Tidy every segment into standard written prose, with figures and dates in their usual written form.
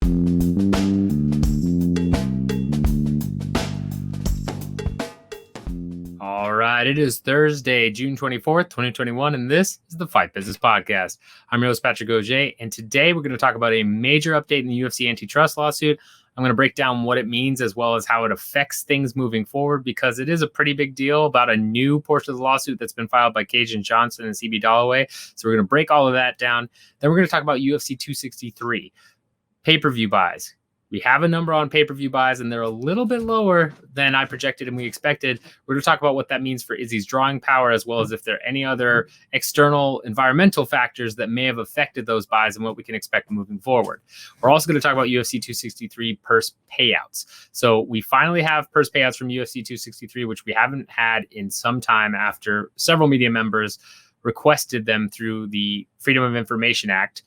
All right, it is Thursday, June 24th, 2021, and this is the Fight Business Podcast. I'm your host, Patrick Auger, and today we're going to talk about a major update in the UFC Antitrust Lawsuit. I'm going to break down what it means as well as how it affects things moving forward, because it is a pretty big deal about a new portion of the lawsuit that's been filed by Kajan Johnson and CB Dollaway. So we're going to break all of that down. Then we're going to talk about UFC 263, pay-per-view buys. We have a number on pay-per-view buys, and they're a little bit lower than I projected and we expected. We're going to talk about what that means for Izzy's drawing power, as well as if there are any other external environmental factors that may have affected those buys and what we can expect moving forward. We're also going to talk about UFC 263 purse payouts. So we finally have purse payouts from UFC 263, which we haven't had in some time after several media members requested them through the Freedom of Information Act,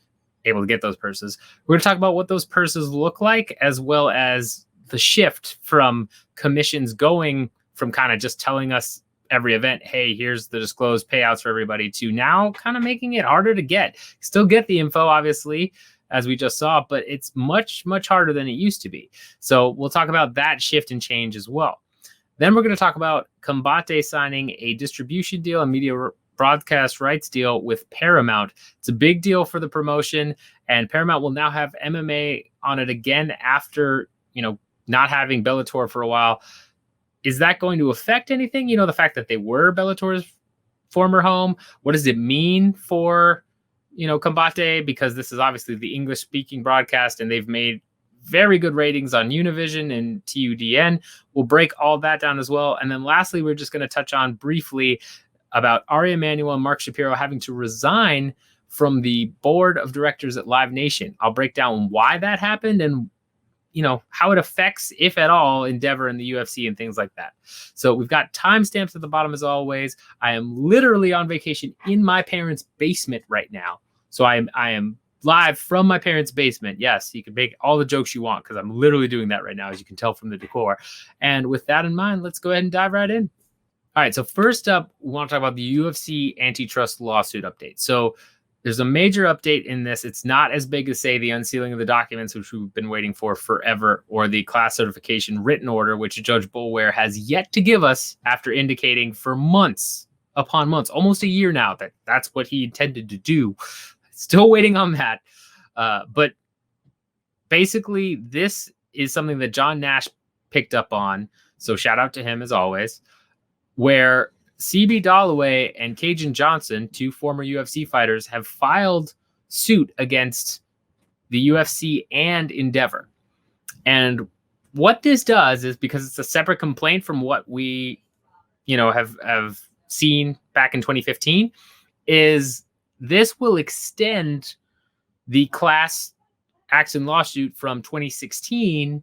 able to get those purses. We're going to talk about what those purses look like, as well as the shift from commissions going from kind of just telling us every event, hey, here's the disclosed payouts for everybody, to now kind of making it harder to get. Still get the info, obviously, as we just saw, but it's much, much harder than it used to be. So we'll talk about that shift and change as well. Then we're going to talk about Combate signing a distribution deal and media broadcast rights deal with Paramount. It's a big deal for the promotion, and Paramount will now have MMA on it again after, not having Bellator for a while. Is that going to affect anything? The fact that they were Bellator's former home, what does it mean for, Combate? Because this is obviously the English speaking broadcast, and they've made very good ratings on Univision and TUDN. We'll break all that down as well. And then lastly, we're just going to touch on briefly about Ari Emanuel and Mark Shapiro having to resign from the board of directors at Live Nation. I'll break down why that happened and, how it affects, if at all, Endeavor and the UFC and things like that. So we've got timestamps at the bottom as always. I am literally on vacation in my parents' basement right now. So I am live from my parents' basement. Yes, you can make all the jokes you want because I'm literally doing that right now, as you can tell from the decor. And with that in mind, let's go ahead and dive right in. All right, so first up, we want to talk about the UFC Antitrust Lawsuit update. So there's a major update in this. It's not as big as, say, the unsealing of the documents, which we've been waiting for forever, or the class certification written order, which Judge Boulware has yet to give us after indicating for months upon months, almost a year now, that that's what he intended to do. Still waiting on that. But basically, this is something that John Nash picked up on. So shout out to him as always, where CB Dollaway and Kajan Johnson, two former UFC fighters, have filed suit against the UFC and Endeavor. And what this does is, because it's a separate complaint from what we, have seen back in 2015, is this will extend the class action lawsuit from 2016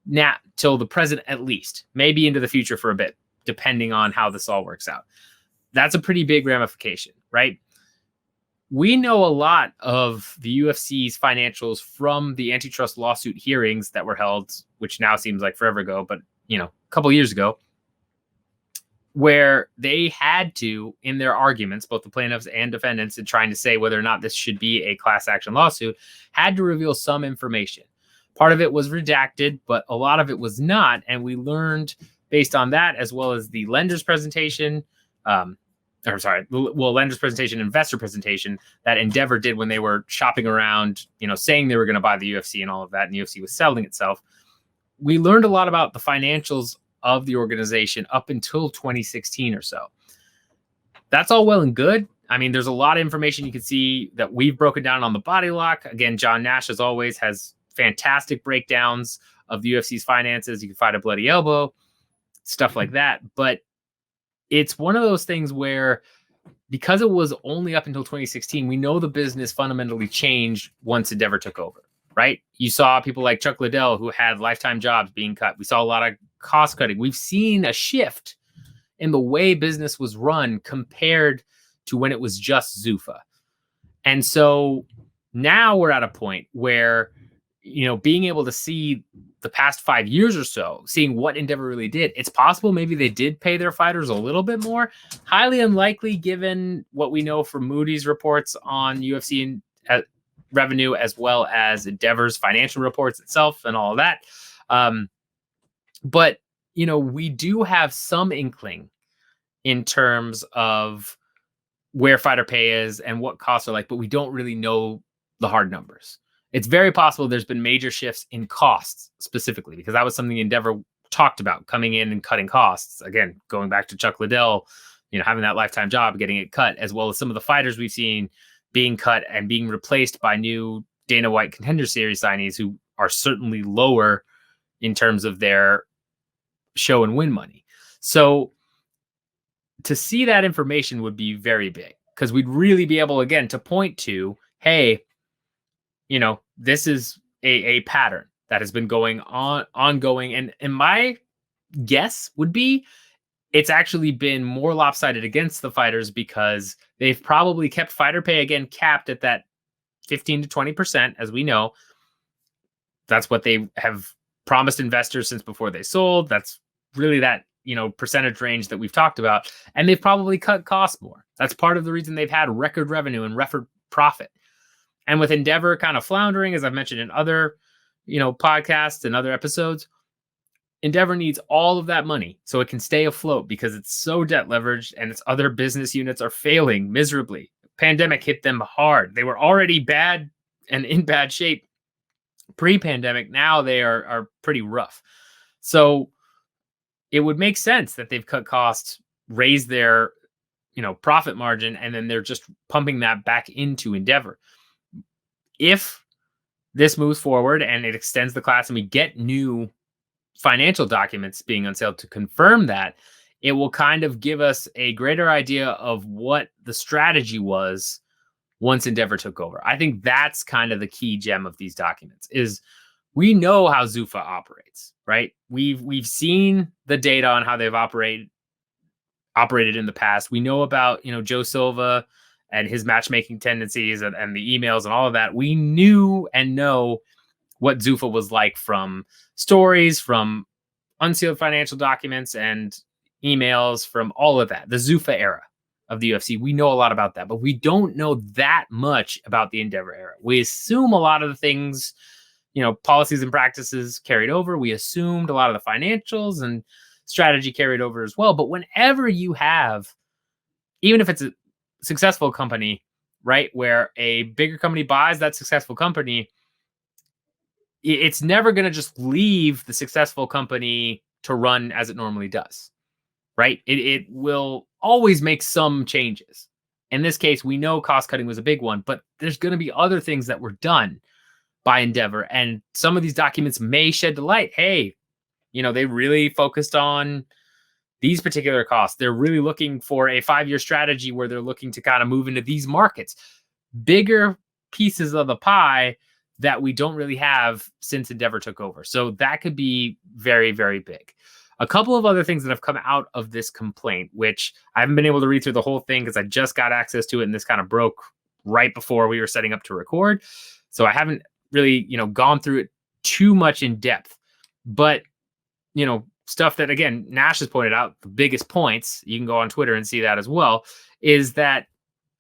now till the present, at least, maybe into the future for a bit, depending on how this all works out. That's a pretty big ramification, right? We know a lot of the UFC's financials from the antitrust lawsuit hearings that were held, which now seems like forever ago, but, a couple years ago, where they had to, in their arguments, both the plaintiffs and defendants, in trying to say whether or not this should be a class action lawsuit, had to reveal some information. Part of it was redacted, but a lot of it was not. And we learned, based on that, as well as the lender's presentation, lender's presentation, investor presentation that Endeavor did when they were shopping around, saying they were going to buy the UFC and all of that, and the UFC was selling itself. We learned a lot about the financials of the organization up until 2016 or so. That's all well and good. I mean, there's a lot of information you can see that we've broken down on the Body Lock. Again, John Nash, as always, has fantastic breakdowns of the UFC's finances. You can find a Bloody Elbow, stuff like that. But it's one of those things where, because it was only up until 2016, we know the business fundamentally changed once Endeavor took over, right? You saw people like Chuck Liddell, who had lifetime jobs, being cut. We saw a lot of cost cutting. We've seen a shift in the way business was run compared to when it was just Zuffa. And so now we're at a point where, being able to see the past 5 years or so, seeing what Endeavor really did, it's possible maybe they did pay their fighters a little bit more. Highly unlikely, given what we know from Moody's reports on UFC and revenue, as well as Endeavor's financial reports itself and all of that. But, we do have some inkling in terms of where fighter pay is and what costs are like, but we don't really know the hard numbers. It's very possible there's been major shifts in costs specifically, because that was something Endeavor talked about, coming in and cutting costs. Again, going back to Chuck Liddell, having that lifetime job, getting it cut, as well as some of the fighters we've seen being cut and being replaced by new Dana White Contender Series signees who are certainly lower in terms of their show and win money. So to see that information would be very big, because we'd really be able, again, to point to, hey, this is a pattern that has been ongoing. And my guess would be it's actually been more lopsided against the fighters, because they've probably kept fighter pay, again, capped at that 15 to 20%, as we know. That's what they have promised investors since before they sold. That's really that, percentage range that we've talked about. And they've probably cut costs more. That's part of the reason they've had record revenue and record profit. And with Endeavor kind of floundering, as I've mentioned in other, podcasts and other episodes, Endeavor needs all of that money so it can stay afloat, because it's so debt leveraged and its other business units are failing miserably. Pandemic hit them hard. They were already bad and in bad shape pre-pandemic. Now they are pretty rough. So it would make sense that they've cut costs, raised their, profit margin, and then they're just pumping that back into Endeavor. If this moves forward and it extends the class and we get new financial documents being unsealed to confirm that, it will kind of give us a greater idea of what the strategy was once Endeavor took over. I think that's kind of the key gem of these documents, is we know how Zuffa operates, right? We've seen the data on how they've operated in the past. We know about, Joe Silva and his matchmaking tendencies and the emails and all of that. We knew and know what Zuffa was like from stories, from unsealed financial documents and emails, from all of that. The Zuffa era of the UFC, we know a lot about that, but we don't know that much about the Endeavor era. We assume a lot of the things, policies and practices carried over. We assumed a lot of the financials and strategy carried over as well. But whenever you have, even if it's a successful company, right, where a bigger company buys that successful company, it's never going to just leave the successful company to run as it normally does, right? It will always make some changes. In this case, we know cost cutting was a big one, but there's going to be other things that were done by Endeavor. And some of these documents may shed the light. Hey, they really focused on these particular costs. They're really looking for a 5-year strategy where they're looking to kind of move into these markets. Bigger pieces of the pie that we don't really have since Endeavor took over. So that could be very, very big. A couple of other things that have come out of this complaint, which I haven't been able to read through the whole thing because I just got access to it and this kind of broke right before we were setting up to record. So I haven't really, gone through it too much in depth. But, stuff that, again, Nash has pointed out, the biggest points, you can go on Twitter and see that as well, is that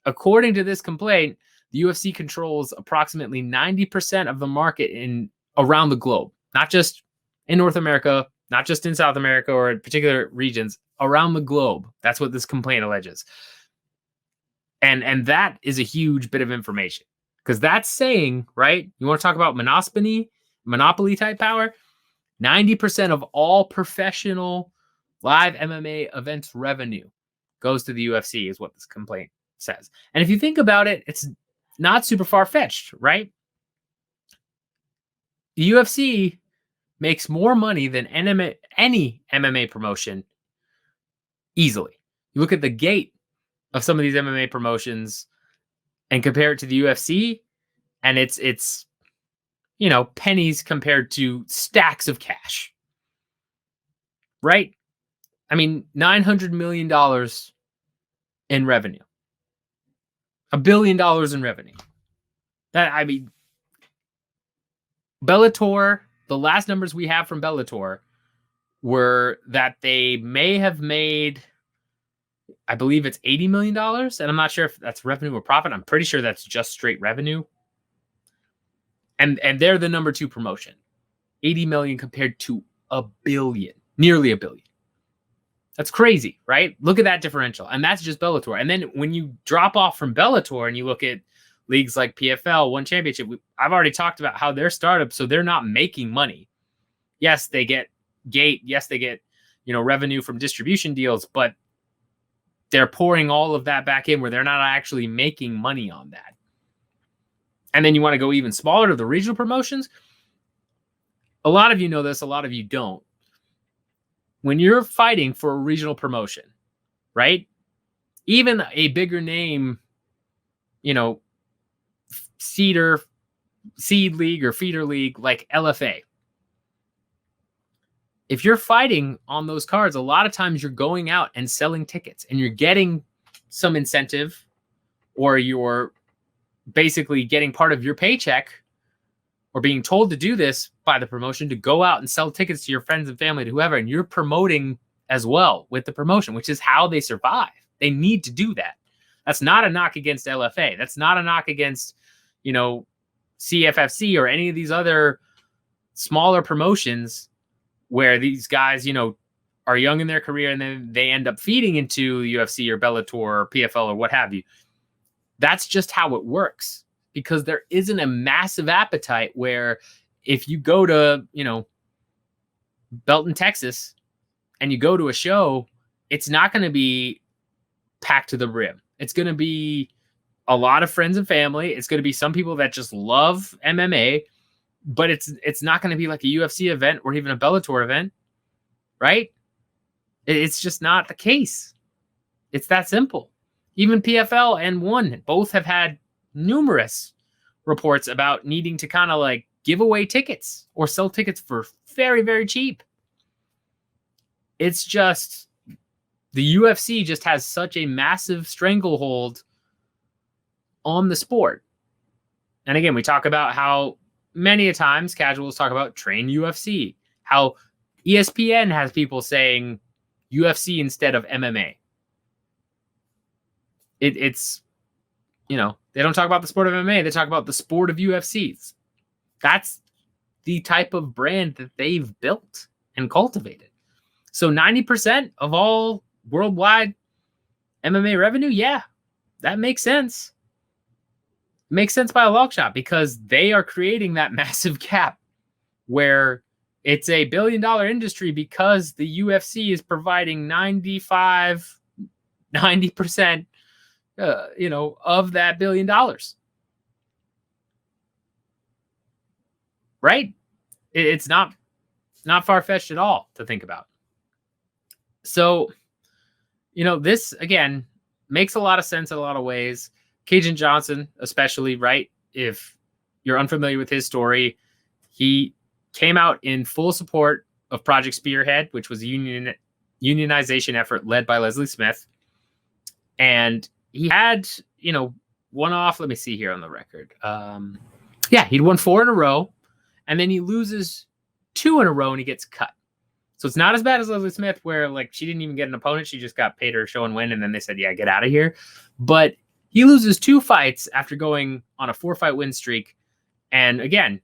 according to this complaint, the UFC controls approximately 90% of the market around the globe, not just in North America, not just in South America or in particular regions, around the globe. That's what this complaint alleges. And that is a huge bit of information, because that's saying, right, you want to talk about monopoly type power? 90% of all professional live MMA events revenue goes to the UFC, is what this complaint says. And if you think about it, it's not super far-fetched, right? The UFC makes more money than any MMA promotion easily. You look at the gate of some of these MMA promotions and compare it to the UFC, and it's pennies compared to stacks of cash, right? I mean, $900 million in revenue, $1 billion in revenue. Bellator, the last numbers we have from Bellator were that they may have made, I believe it's $80 million. And I'm not sure if that's revenue or profit. I'm pretty sure that's just straight revenue. And they're the number 2 promotion. 80 million compared to a billion, nearly a billion. That's crazy, right? Look at that differential. And that's just Bellator. And then when you drop off from Bellator and you look at leagues like PFL, One Championship, I've already talked about how they're startups, so they're not making money. Yes, they get gate. Yes, they get, revenue from distribution deals, but they're pouring all of that back in where they're not actually making money on that. And then you want to go even smaller to the regional promotions. A lot of you know this, a lot of you don't. When you're fighting for a regional promotion, right? Even a bigger name, seed league or feeder league like LFA. If you're fighting on those cards, a lot of times you're going out and selling tickets and you're getting some incentive, or you're basically getting part of your paycheck or being told to do this by the promotion to go out and sell tickets to your friends and family, to whoever, and you're promoting as well with the promotion, which is how they survive. They need to do that. That's not a knock against LFA. That's not a knock against, CFFC or any of these other smaller promotions where these guys, are young in their career and then they end up feeding into UFC or Bellator or PFL or what have you. That's just how it works, because there isn't a massive appetite where if you go to, Belton, Texas, and you go to a show, it's not going to be packed to the brim. It's going to be a lot of friends and family. It's going to be some people that just love MMA, but it's not going to be like a UFC event or even a Bellator event, right? It's just not the case. It's that simple. Even PFL and One both have had numerous reports about needing to kind of like give away tickets or sell tickets for very, very cheap. It's just the UFC just has such a massive stranglehold on the sport. And again, we talk about how many a times casuals talk about train UFC, how ESPN has people saying UFC instead of MMA. It's, they don't talk about the sport of MMA. They talk about the sport of UFCs. That's the type of brand that they've built and cultivated. So 90% of all worldwide MMA revenue, yeah, that makes sense. It makes sense by a long shot, because they are creating that massive gap where it's a $1 billion industry because the UFC is providing 90% of that $1 billion. Right? It's not far-fetched at all to think about. So, this, again, makes a lot of sense in a lot of ways. Kajan Johnson, especially, right? If you're unfamiliar with his story, he came out in full support of Project Spearhead, which was a unionization effort led by Leslie Smith. And he had, one off. Let me see here on the record. He'd won 4 in a row, and then he loses 2 in a row and he gets cut. So it's not as bad as Leslie Smith, where she didn't even get an opponent. She just got paid her show and win. And then they said, yeah, get out of here. But he loses 2 fights after going on a 4-fight win streak. And again,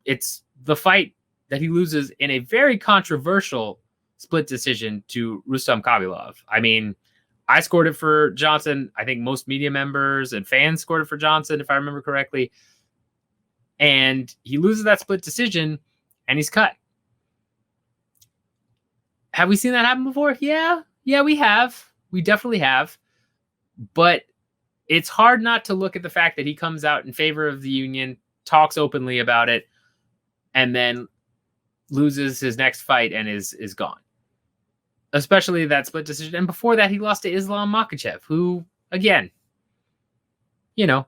it's the fight that he loses in a very controversial split decision to Rustam Khabilov. I mean, I scored it for Johnson. I think most media members and fans scored it for Johnson, if I remember correctly. And he loses that split decision and he's cut. Have we seen that happen before? Yeah, we have. We definitely have. But it's hard not to look at the fact that he comes out in favor of the union, talks openly about it, and then loses his next fight and is gone. Especially that split decision. And before that, he lost to Islam Makhachev, who, again,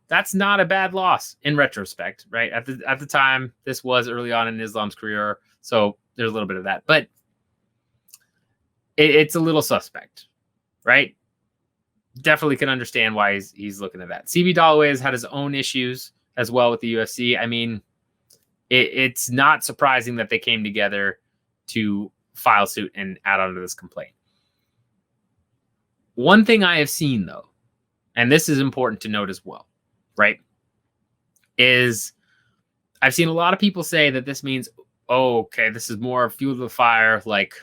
that's not a bad loss in retrospect, right? At the time, this was early on in Islam's career, so there's a little bit of that. But it's a little suspect, right? Definitely can understand why he's looking at that. CB Dollaway has had his own issues as well with the UFC. I mean, it's not surprising that they came together to file suit and add on to this complaint. One thing I have seen, though, and this is important to note as well, right, is I've seen a lot of people say that this means, oh, okay, this is more fuel to the fire. Like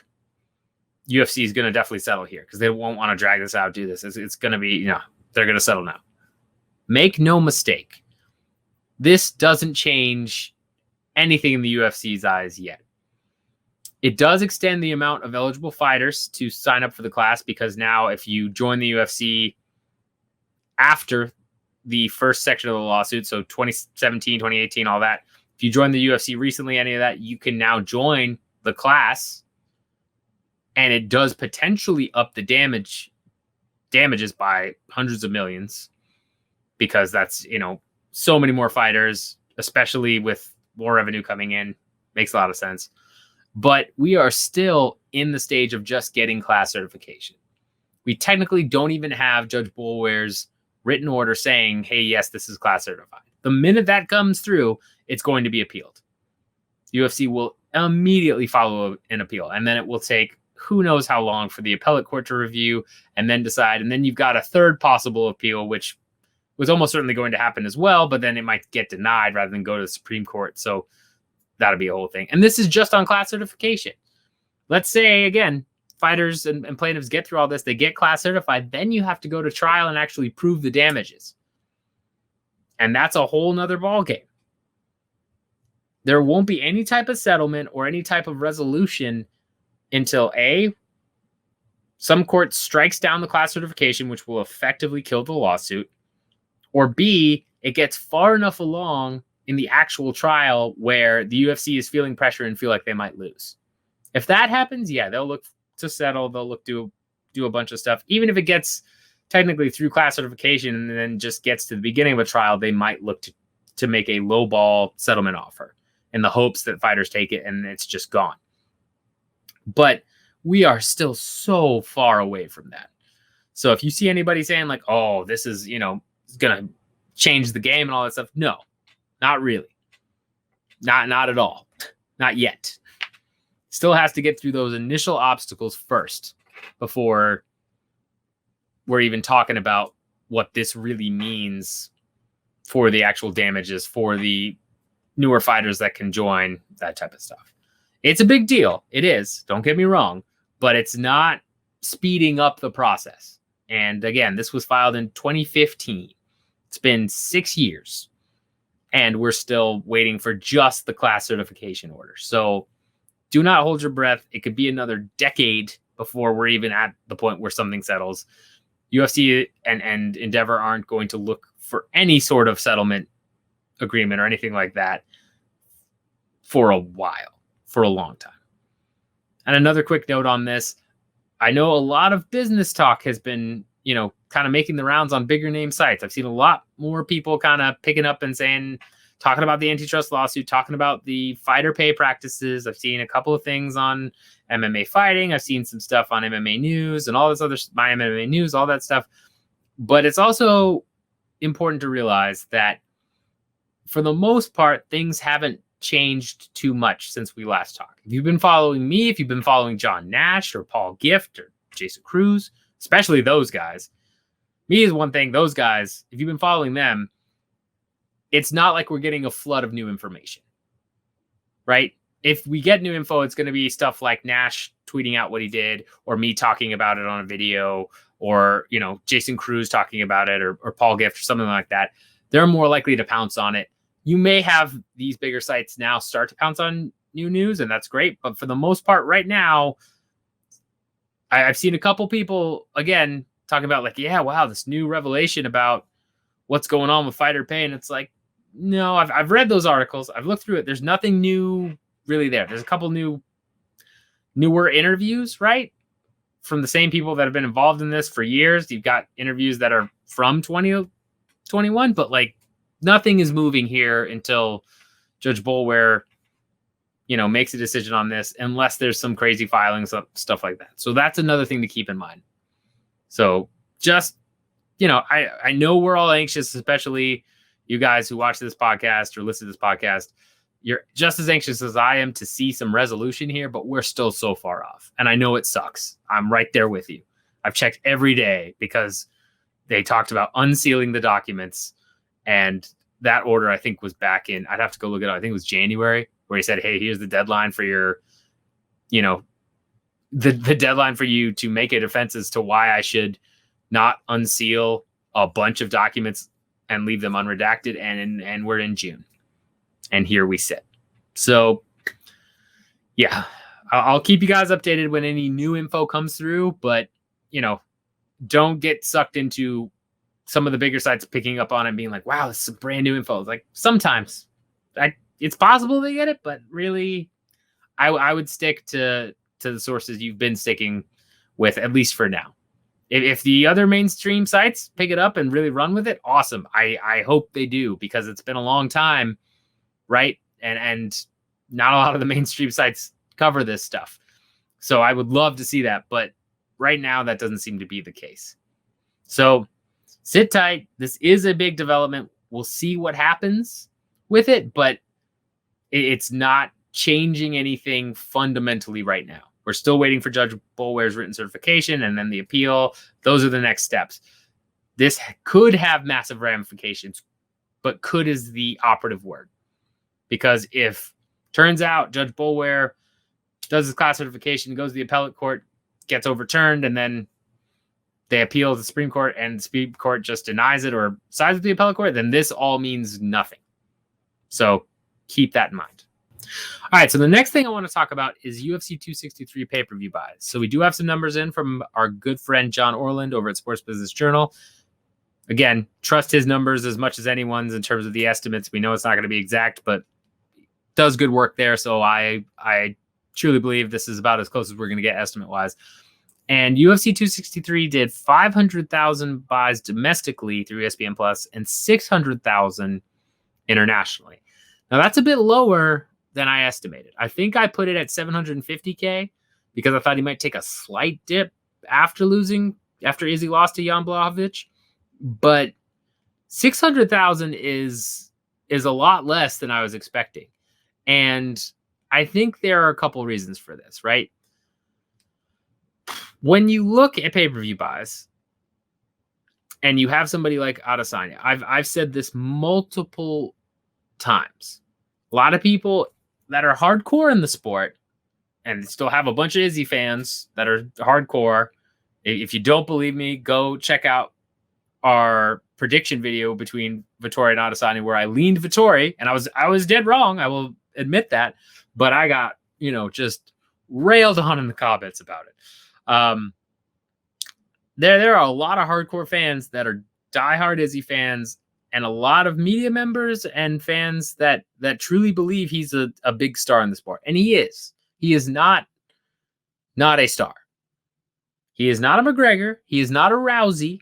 UFC is going to definitely settle here because they won't want to drag this out, do this. It's going to be, they're going to settle now. Make no mistake. This doesn't change anything in the UFC's eyes yet. It does extend the amount of eligible fighters to sign up for the class because now if you join the UFC after the first section of the lawsuit, so 2017, 2018, all that, if you joined the UFC recently, any of that, you can now join the class, and it does potentially up the damages by hundreds of millions because that's, so many more fighters, especially with more revenue coming in. Makes a lot of sense. But we are still in the stage of just getting class certification. We technically don't even have Judge Boulware's written order saying, hey, yes, this is class certified. The minute that comes through, it's going to be appealed. UFC will immediately follow an appeal, and then it will take who knows how long for the appellate court to review and then decide. And then you've got a third possible appeal, which was almost certainly going to happen as well, but then it might get denied rather than go to the Supreme Court. So that'll be a whole thing. And this is just on class certification. Let's say, again, fighters and plaintiffs get through all this, they get class certified, then you have to go to trial and actually prove the damages. And that's a whole nother ballgame. There won't be any type of settlement or any type of resolution until A, some court strikes down the class certification, which will effectively kill the lawsuit, or B, it gets far enough along in the actual trial where the UFC is feeling pressure and feel like they might lose. If that happens, yeah, they'll look to settle. They'll look to do a bunch of stuff. Even if it gets technically through class certification and then just gets to the beginning of a trial, they might look to make a lowball settlement offer in the hopes that fighters take it and it's just gone. But we are still so far away from that. So if you see anybody saying like, oh, this is, going to change the game and all that stuff, no, not really. Not at all. Not yet. Still has to get through those initial obstacles first before we're even talking about what this really means for the actual damages, for the newer fighters that can join, that type of stuff. It's a big deal. It is. Don't get me wrong. But it's not speeding up the process. And again, this was filed in 2015. It's been 6 years. And we're still waiting for just the class certification order. So do not hold your breath. It could be another decade before we're even at the point where something settles. UFC and Endeavor aren't going to look for any sort of settlement agreement or anything like that for a while, for a long time. And another quick note on this, I know a lot of business talk has been, kind of making the rounds on bigger name sites. I've seen a lot more people kind of picking up and talking about the antitrust lawsuit, talking about the fighter pay practices. I've seen a couple of things on MMA fighting. I've seen some stuff on MMA news and all this other, my MMA news, all that stuff. But it's also important to realize that for the most part, things haven't changed too much since we last talked. If you've been following me, if you've been following John Nash or Paul Gift or Jason Cruz, especially those guys, me is one thing, those guys, if you've been following them, it's not like we're getting a flood of new information, right? If we get new info, it's going to be stuff like Nash tweeting out what he did, or me talking about it on a video, or, Jason Cruz talking about it, or Paul Gift or something like that. They're more likely to pounce on it. You may have these bigger sites now start to pounce on new news, and that's great. But for the most part right now, I've seen a couple people, again, talking about like, yeah, wow, this new revelation about what's going on with fighter pay. And it's like, no, I've read those articles. I've looked through it. There's nothing new really there. There's a couple newer interviews, right? From the same people that have been involved in this for years. You've got interviews that are from 2021, but like nothing is moving here until Judge Boulware, makes a decision on this, unless there's some crazy filings, stuff like that. So that's another thing to keep in mind. So just, I know we're all anxious, especially you guys who watch this podcast or listen to this podcast. You're just as anxious as I am to see some resolution here, but we're still so far off. And I know it sucks. I'm right there with you. I've checked every day because they talked about unsealing the documents, and that order, I think, was back in, I'd have to go look it up. I think it was January, where he said, hey, here's the deadline for your, the deadline for you to make a defense as to why I should not unseal a bunch of documents and leave them unredacted. And we're in June. And here we sit. So, yeah, I'll keep you guys updated when any new info comes through. But, don't get sucked into some of the bigger sites picking up on it and being like, wow, this is brand new info. It's like, sometimes it's possible they get it, but really, I would stick to the sources you've been sticking with, at least for now. If the other mainstream sites pick it up and really run with it, awesome. I hope they do, because it's been a long time, right? And not a lot of the mainstream sites cover this stuff. So I would love to see that. But right now, that doesn't seem to be the case. So sit tight. This is a big development. We'll see what happens with it, but it's not changing anything fundamentally right now. We're still waiting for Judge Boulware's written certification and then the appeal. Those are the next steps. This could have massive ramifications, but could is the operative word. Because if turns out Judge Boulware does his class certification, goes to the appellate court, gets overturned, and then they appeal to the Supreme Court and the Supreme Court just denies it or sides with the appellate court, then this all means nothing. So keep that in mind. All right, so the next thing I want to talk about is UFC 263 pay-per-view buys. So we do have some numbers in from our good friend John Orland over at Sports Business Journal. Again, trust his numbers as much as anyone's in terms of the estimates. We know it's not going to be exact, but does good work there. So I truly believe this is about as close as we're going to get estimate-wise. And UFC 263 did 500,000 buys domestically through ESPN Plus and 600,000 internationally. Now, that's a bit lower than I estimated. I think I put it at 750K because I thought he might take a slight dip after Izzy lost to Jan Blachowicz. But 600,000 is a lot less than I was expecting. And I think there are a couple reasons for this, right? When you look at pay-per-view buys and you have somebody like Adesanya, I've said this multiple times. A lot of people that are hardcore in the sport and still have a bunch of Izzy fans that are hardcore. If you don't believe me, go check out our prediction video between Vettori and Adesanya where I leaned Vettori, and I was dead wrong. I will admit that, but I got, just railed on in the comments about it. There are a lot of hardcore fans that are diehard Izzy fans, and a lot of media members and fans that truly believe he's a big star in the sport. And he is. He is not a star. He is not a McGregor. He is not a Rousey.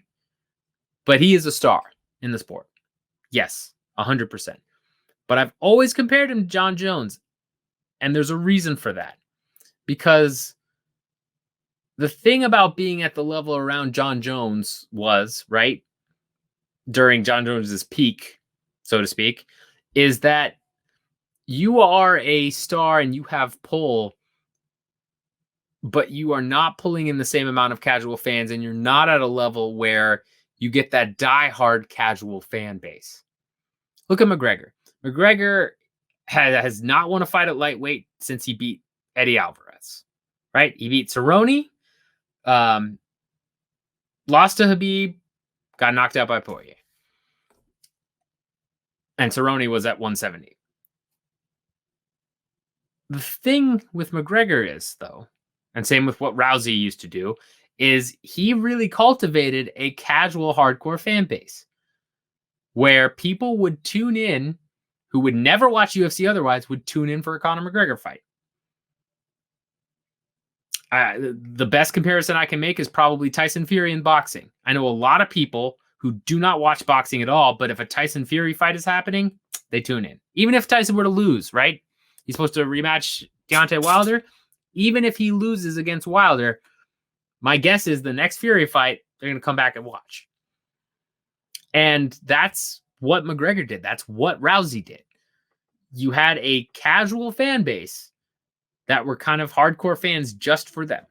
But he is a star in the sport. Yes, 100%. But I've always compared him to Jon Jones. And there's a reason for that. Because the thing about being at the level around Jon Jones was, right, during Jon Jones's peak, so to speak, is that you are a star and you have pull, but you are not pulling in the same amount of casual fans, and you're not at a level where you get that diehard casual fan base. Look at McGregor. McGregor has not won a fight at lightweight since he beat Eddie Alvarez, right? He beat Cerrone, lost to Khabib, got knocked out by Poirier. And Cerrone was at 170. The thing with McGregor is, though, and same with what Rousey used to do, is he really cultivated a casual hardcore fan base where people would tune in who would never watch UFC otherwise, would tune in for a Conor McGregor fight. The best comparison I can make is probably Tyson Fury in boxing. I know a lot of people who do not watch boxing at all, but if a Tyson Fury fight is happening, they tune in. Even if Tyson were to lose, right? He's supposed to rematch Deontay Wilder. Even if he loses against Wilder, my guess is the next Fury fight, they're going to come back and watch. And that's what McGregor did. That's what Rousey did. You had a casual fan base that were kind of hardcore fans just for them.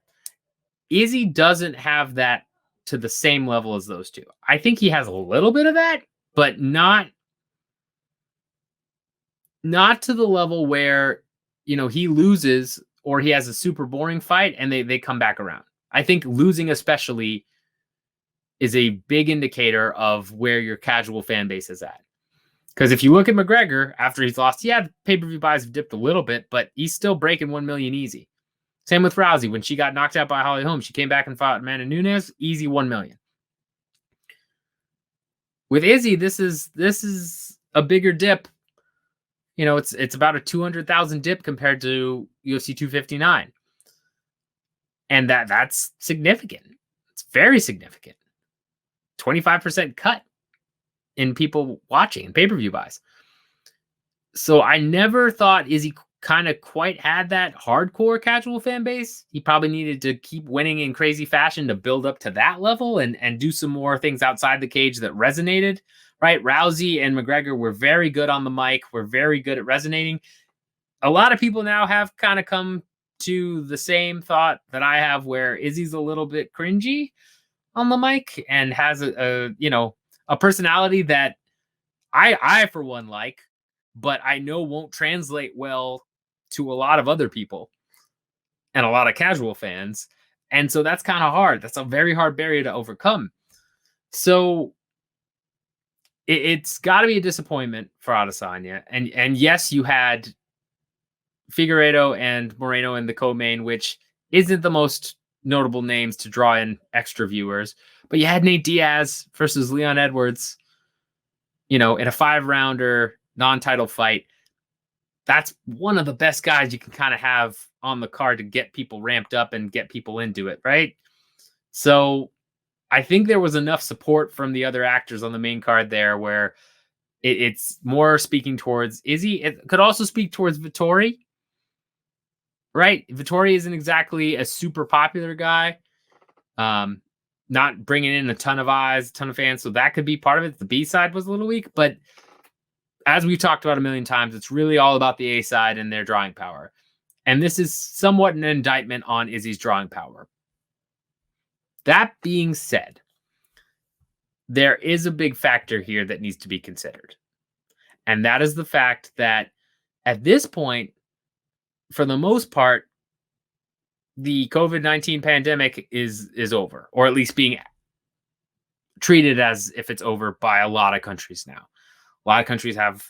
Izzy doesn't have that to the same level as those two. I think he has a little bit of that, but not Not to the level where, he loses or he has a super boring fight and they come back around. I think losing especially is a big indicator of where your casual fan base is at. Because if you look at McGregor after he's lost, yeah, the pay-per-view buys have dipped a little bit, but he's still breaking 1 million easy. Same with Rousey. When she got knocked out by Holly Holm, she came back and fought Amanda Nunes, easy 1 million. With Izzy, this is a bigger dip. It's about a 200,000 dip compared to UFC 259. And that's significant. It's very significant. 25% cut in people watching pay-per-view buys. So I never thought Izzy kind of quite had that hardcore casual fan base. He probably needed to keep winning in crazy fashion to build up to that level and do some more things outside the cage that resonated, right? Rousey and McGregor were very good on the mic, were very good at resonating. A lot of people now have kind of come to the same thought that I have, where Izzy's a little bit cringy on the mic and has a personality that I for one like, but I know won't translate well to a lot of other people and a lot of casual fans. And so that's kind of hard. That's a very hard barrier to overcome. So it's got to be a disappointment for Adesanya. And yes, you had Figueiredo and Moreno in the co-main, which isn't the most notable names to draw in extra viewers. But you had Nate Diaz versus Leon Edwards, in a 5-rounder non-title fight. That's one of the best guys you can kind of have on the card to get people ramped up and get people into it, right? So I think there was enough support from the other actors on the main card there where it's more speaking towards Izzy. It could also speak towards Vettori, right? Vettori isn't exactly a super popular guy. Not bringing in a ton of eyes, a ton of fans. So that could be part of it. The B side was a little weak, but as we've talked about a million times, it's really all about the A side and their drawing power. And this is somewhat an indictment on Izzy's drawing power. That being said, there is a big factor here that needs to be considered. And that is the fact that at this point, for the most part, the COVID-19 pandemic is over, or at least being treated as if it's over by a lot of countries now. A lot of countries have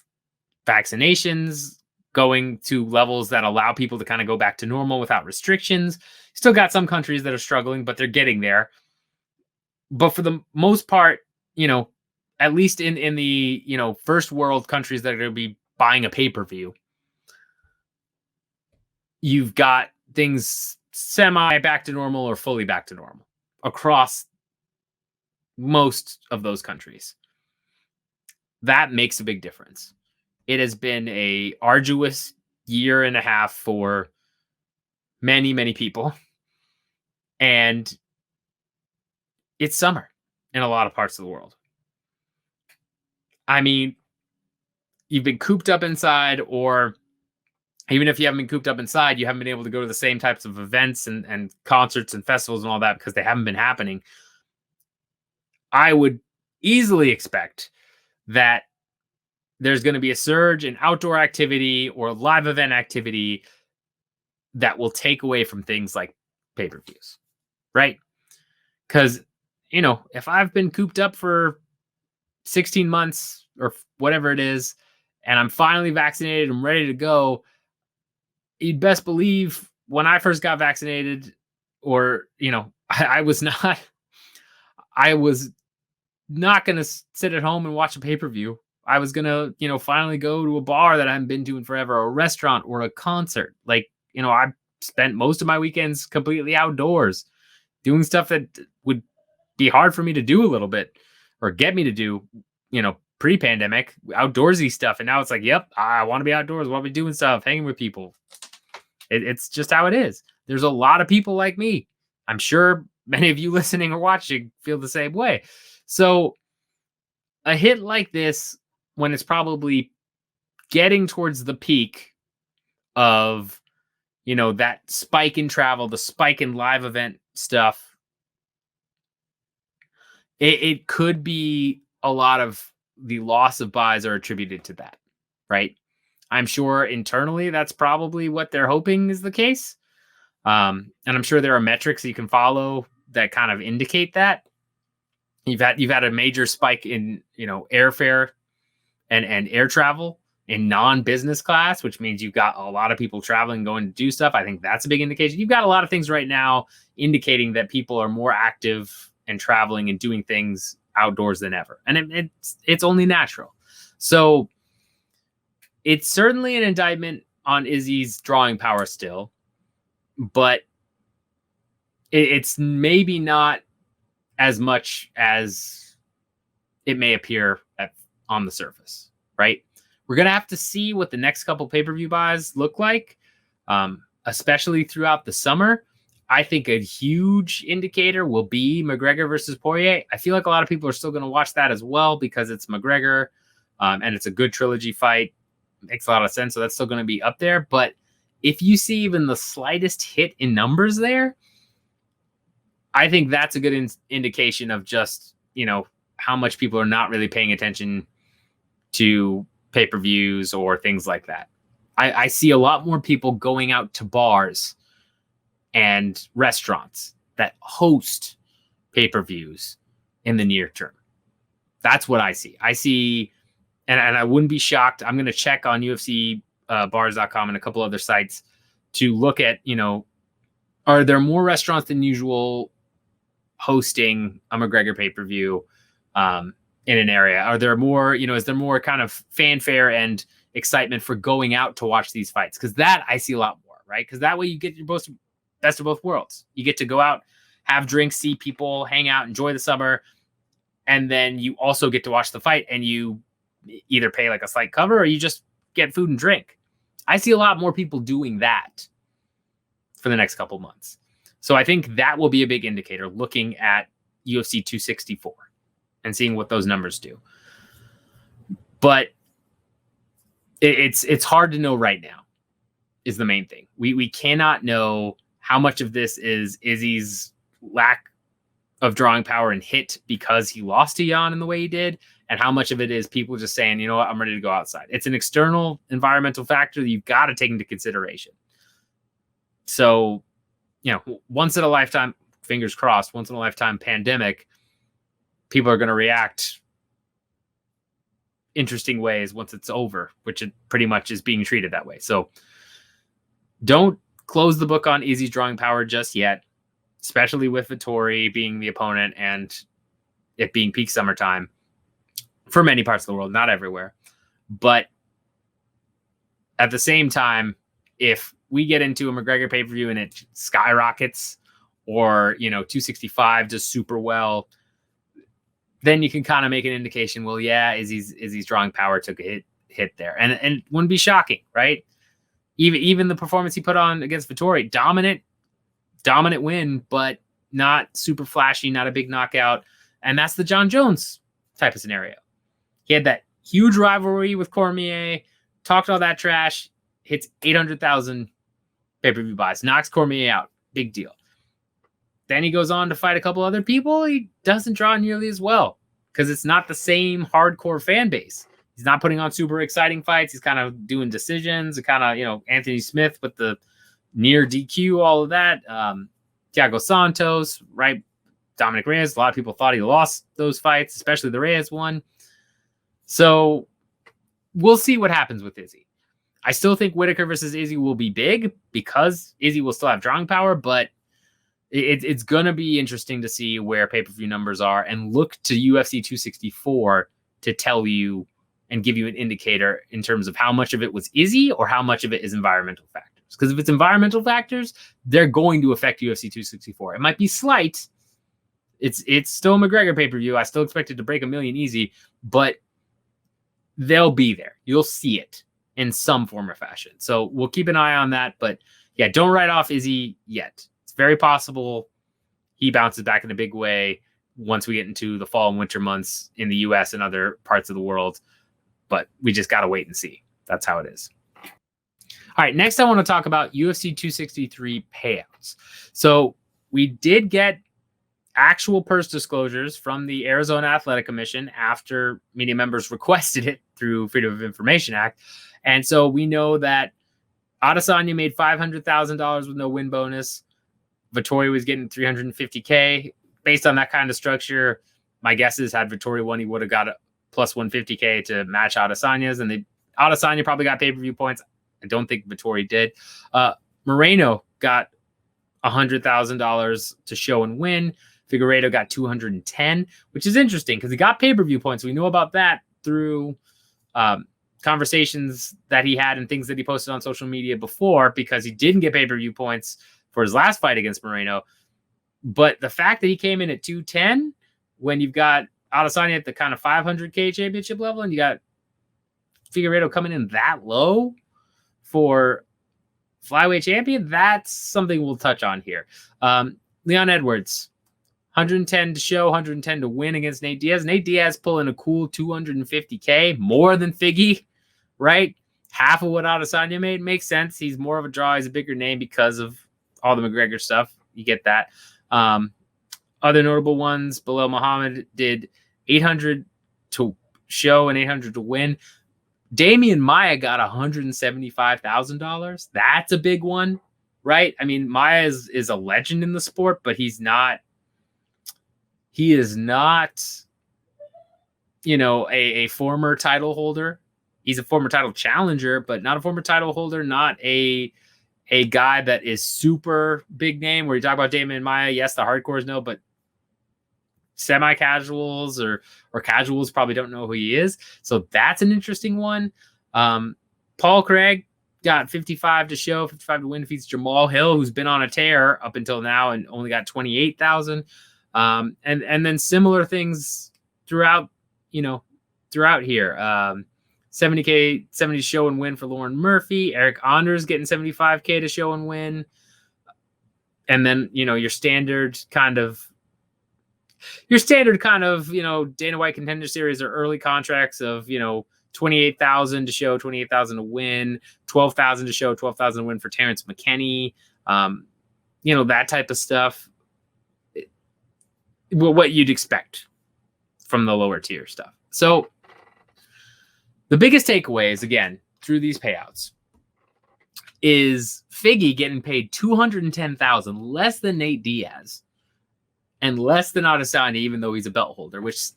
vaccinations going to levels that allow people to kind of go back to normal without restrictions. Still got some countries that are struggling, but they're getting there. But for the most part, at least in the, first world countries that are going to be buying a pay-per-view, you've got things semi back to normal or fully back to normal across most of those countries. That makes a big difference. It has been a arduous year and a half for many, many people. And it's summer in a lot of parts of the world. I mean, you've been cooped up inside, or even if you haven't been cooped up inside, you haven't been able to go to the same types of events and concerts and festivals and all that because they haven't been happening. I would easily expect that there's going to be a surge in outdoor activity or live event activity that will take away from things like pay-per-views, right? Because, if I've been cooped up for 16 months or whatever it is, and I'm finally vaccinated, I'm ready to go, you'd best believe when I first got vaccinated, or, I was not going to sit at home and watch a pay-per-view. I was going to, finally go to a bar that I haven't been to in forever, or a restaurant or a concert. Like, I spent most of my weekends completely outdoors doing stuff that would be hard for me to do a little bit or get me to do, pre-pandemic outdoorsy stuff. And now it's like, yep, I want to be outdoors. I want to be doing stuff, hanging with people. It's just how it is. There's a lot of people like me. I'm sure many of you listening or watching feel the same way. So a hit like this, when it's probably getting towards the peak of, that spike in travel, the spike in live event stuff, it could be a lot of the loss of buys are attributed to that, right? I'm sure internally that's probably what they're hoping is the case. And I'm sure there are metrics you can follow that kind of indicate that. You've had a major spike in, airfare and air travel in non-business class, which means you've got a lot of people traveling, going to do stuff. I think that's a big indication. You've got a lot of things right now indicating that people are more active and traveling and doing things outdoors than ever. And it's only natural. So it's certainly an indictment on Izzy's drawing power still, but it's maybe not as much as it may appear on the surface, right? We're going to have to see what the next couple pay-per-view buys look like, especially throughout the summer. I think a huge indicator will be McGregor versus Poirier. I feel like a lot of people are still going to watch that as well because it's McGregor, and it's a good trilogy fight. It makes a lot of sense, so that's still going to be up there. But if you see even the slightest hit in numbers there, I think that's a good indication of just, how much people are not really paying attention to pay-per-views or things like that. I see a lot more people going out to bars and restaurants that host pay-per-views in the near term. That's what I see. I see, and I wouldn't be shocked. I'm going to check on UFC bars.com and a couple other sites to look at, are there more restaurants than usual hosting a McGregor pay-per-view in an area? Are there more, is there more kind of fanfare and excitement for going out to watch these fights? Because that I see a lot more, right? Because that way you get your best of both worlds. You get to go out, have drinks, see people, hang out, enjoy the summer, and then you also get to watch the fight, and you either pay like a slight cover or you just get food and drink. I see a lot more people doing that for the next couple months. So I think that will be a big indicator, looking at UFC 264 and seeing what those numbers do. But it's hard to know right now is the main thing. We cannot know how much of this is Izzy's lack of drawing power and hit because he lost to Jan in the way he did, and how much of it is people just saying, you know what, I'm ready to go outside. It's an external environmental factor that you've got to take into consideration. So, once in a lifetime, fingers crossed, once in a lifetime pandemic, people are going to react interesting ways once it's over, which it pretty much is being treated that way. So don't close the book on Izzy's drawing power just yet, especially with Vettori being the opponent and it being peak summertime for many parts of the world, not everywhere. But at the same time, if we get into a McGregor pay-per-view and it skyrockets, or 265 does super well, then you can kind of make an indication, well, yeah, Izzy's drawing power took a hit there. And it wouldn't be shocking, right? Even the performance he put on against Vettori, dominant win, but not super flashy, not a big knockout. And that's the John Jones type of scenario. He had that huge rivalry with Cormier, talked all that trash, hits 800,000 pay-per-view buys, knocks Cormier out. Big deal. Then he goes on to fight a couple other people. He doesn't draw nearly as well because it's not the same hardcore fan base. He's not putting on super exciting fights. He's kind of doing decisions, kind of, Anthony Smith with the near DQ, all of that. Thiago Santos, right? Dominic Reyes. A lot of people thought he lost those fights, especially the Reyes one. So we'll see what happens with Izzy. I still think Whitaker versus Izzy will be big because Izzy will still have drawing power, but it's going to be interesting to see where pay-per-view numbers are and look to UFC 264 to tell you and give you an indicator in terms of how much of it was Izzy or how much of it is environmental factors. Because if it's environmental factors, they're going to affect UFC 264. It might be slight. It's still a McGregor pay-per-view. I still expect it to break 1 million easy, but they'll be there. You'll see it in some form or fashion. So we'll keep an eye on that. But yeah, don't write off Izzy yet. It's very possible he bounces back in a big way once we get into the fall and winter months in the US and other parts of the world. But we just got to wait and see. That's how it is. All right, next I want to talk about UFC 263 payouts. So we did get actual purse disclosures from the Arizona Athletic Commission after media members requested it through Freedom of Information Act. And so we know that Adesanya made $500,000 with no win bonus. Vettori was getting $350K. Based on that kind of structure, my guess is had Vettori won, he would have got a plus $150K to match Adesanya's, and Adesanya probably got pay-per-view points. I don't think Vettori did. Moreno got $100,000 to show and win. Figueiredo got 210, which is interesting because he got pay-per-view points. We know about that through conversations that he had and things that he posted on social media before, because he didn't get pay-per-view points for his last fight against Moreno. But the fact that he came in at 210 when you've got Adesanya at the kind of 500K championship level and you got Figueiredo coming in that low for flyweight champion, that's something we'll touch on here. Leon Edwards, 110 to show, 110 to win against Nate Diaz. Nate Diaz pulling a cool 250K, more than Figgy, right? Half of what Adesanya made makes sense. He's more of a draw. He's a bigger name because of all the McGregor stuff. You get that. Other notable ones, Bilal Muhammad did 800 to show and 800 to win. Damian Maya got $175,000. That's a big one, right? I mean, Maya is a legend in the sport, but he is not, a former title holder. He's a former title challenger, but not a former title holder, not a guy that is super big name where you talk about Damian Maya. Yes, the hardcores know, but semi-casuals or casuals probably don't know who he is. So that's an interesting one. Paul Craig got 55 to show, 55 to win, defeats Jamal Hill, who's been on a tear up until now and only got 28,000. And then similar things throughout here. 70 to show and win for Lauren Murphy. Eric Anders getting 75K to show and win. And then, your standard kind of, Dana White Contender Series or early contracts of, 28,000 to show, 28,000 to win, 12,000 to show, 12,000 to win for Terrence McKinney. That type of stuff. What you'd expect from the lower tier stuff. So the biggest takeaways, again, through these payouts is Figgy getting paid $210,000, less than Nate Diaz and less than Adesanya, even though he's a belt holder, which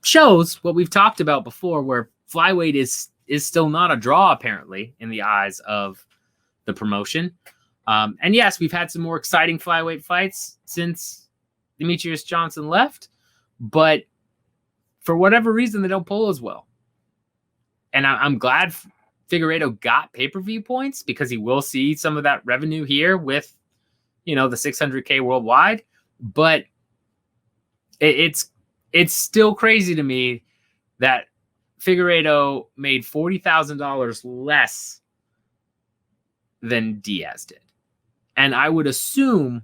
shows what we've talked about before, where flyweight is still not a draw, apparently, in the eyes of the promotion. And yes, we've had some more exciting flyweight fights since Demetrius Johnson left, but for whatever reason, they don't pull as well. And I'm glad Figueiredo got pay-per-view points because he will see some of that revenue here with, the 600K worldwide. But it's still crazy to me that Figueiredo made $40,000 less than Diaz did. And I would assume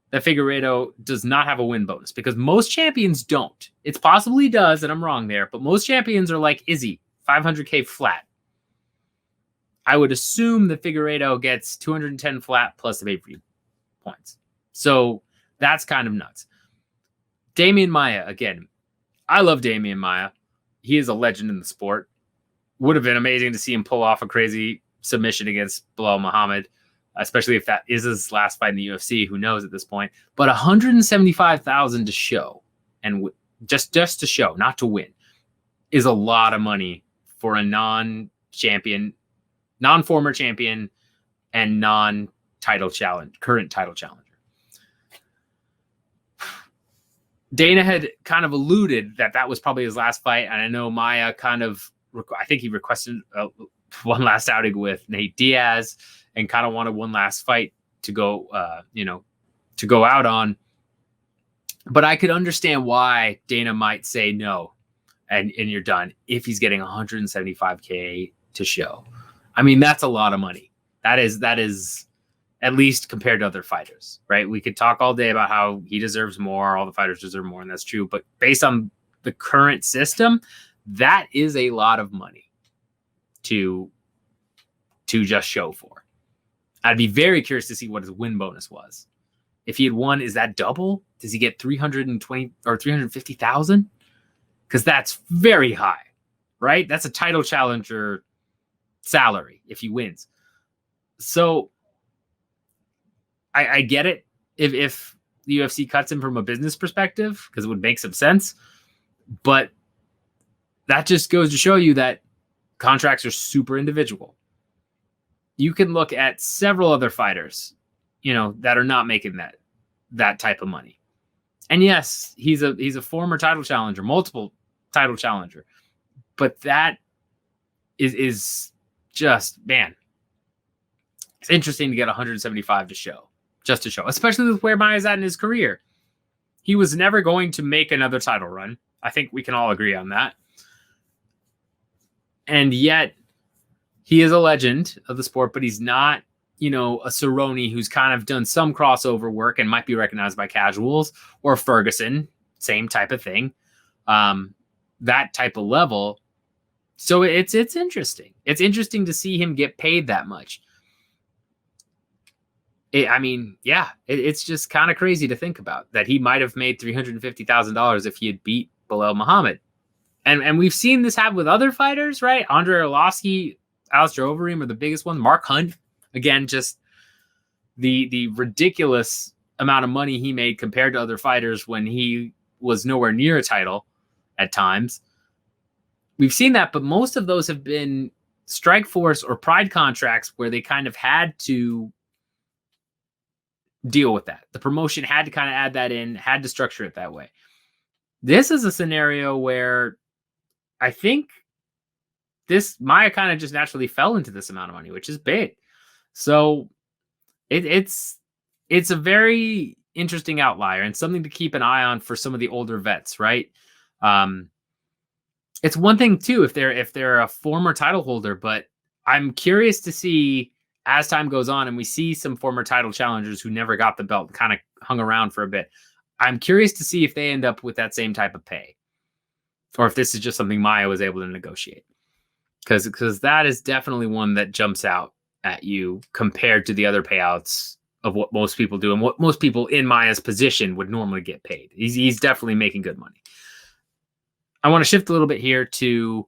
that Figueiredo does not have a win bonus because most champions don't. It's possible he does, and I'm wrong there, but most champions are like Izzy, 500K flat. I would assume that Figueiredo gets 210 flat plus the pay-per-view points. So that's kind of nuts. Damian Maya, again, I love Damian Maya. He is a legend in the sport. Would have been amazing to see him pull off a crazy submission against Bilal Muhammad, especially if that is his last fight in the UFC. Who knows at this point? But $175,000 to show, and just to show, not to win, is a lot of money for a non-champion, non-former champion, and non-title challenge, current title challenger. Dana had kind of alluded that was probably his last fight, and I know Maya I think he requested one last outing with Nate Diaz and kind of wanted one last fight to go, to go out on. But I could understand why Dana might say no, and you're done if he's getting 175K to show. I mean, that's a lot of money. That is at least compared to other fighters, right? We could talk all day about how he deserves more, all the fighters deserve more, and that's true. But based on the current system, that is a lot of money to just show for. I'd be very curious to see what his win bonus was. If he had won, is that double? Does he get 320 or 350,000? Because that's very high, right? That's a title challenger salary if he wins. So I get it if the UFC cuts him from a business perspective, because it would make some sense. But that just goes to show you that contracts are super individual. You can look at several other fighters, that are not making that type of money. And yes, he's a former title challenger, multiple title challenger. But that is just, man, it's interesting to get 175 to show, especially with where Maya's at in his career. He was never going to make another title run. I think we can all agree on that. And yet he is a legend of the sport, but he's not, a Cerrone who's kind of done some crossover work and might be recognized by casuals, or Ferguson, same type of thing, that type of level. So it's interesting. It's interesting to see him get paid that much. It's just kind of crazy to think about that he might have made $350,000 if he had beat Belal Muhammad. And we've seen this happen with other fighters, right? Andre Arlovski, Alistair Overeem are the biggest one. Mark Hunt, again, just the ridiculous amount of money he made compared to other fighters when he was nowhere near a title at times. We've seen that, but most of those have been Strikeforce or Pride contracts where they kind of had to deal with that. The promotion had to kind of add that in, had to structure it that way. This is a scenario where I think Maya kind of just naturally fell into this amount of money, which is big. So it's a very interesting outlier and something to keep an eye on for some of the older vets, right? It's one thing too if they're a former title holder, but I'm curious to see as time goes on and we see some former title challengers who never got the belt kind of hung around for a bit. I'm curious to see if they end up with that same type of pay, or if this is just something Maya was able to negotiate. Because that is definitely one that jumps out at you compared to the other payouts of what most people do and what most people in Maya's position would normally get paid. He's definitely making good money. I want to shift a little bit here to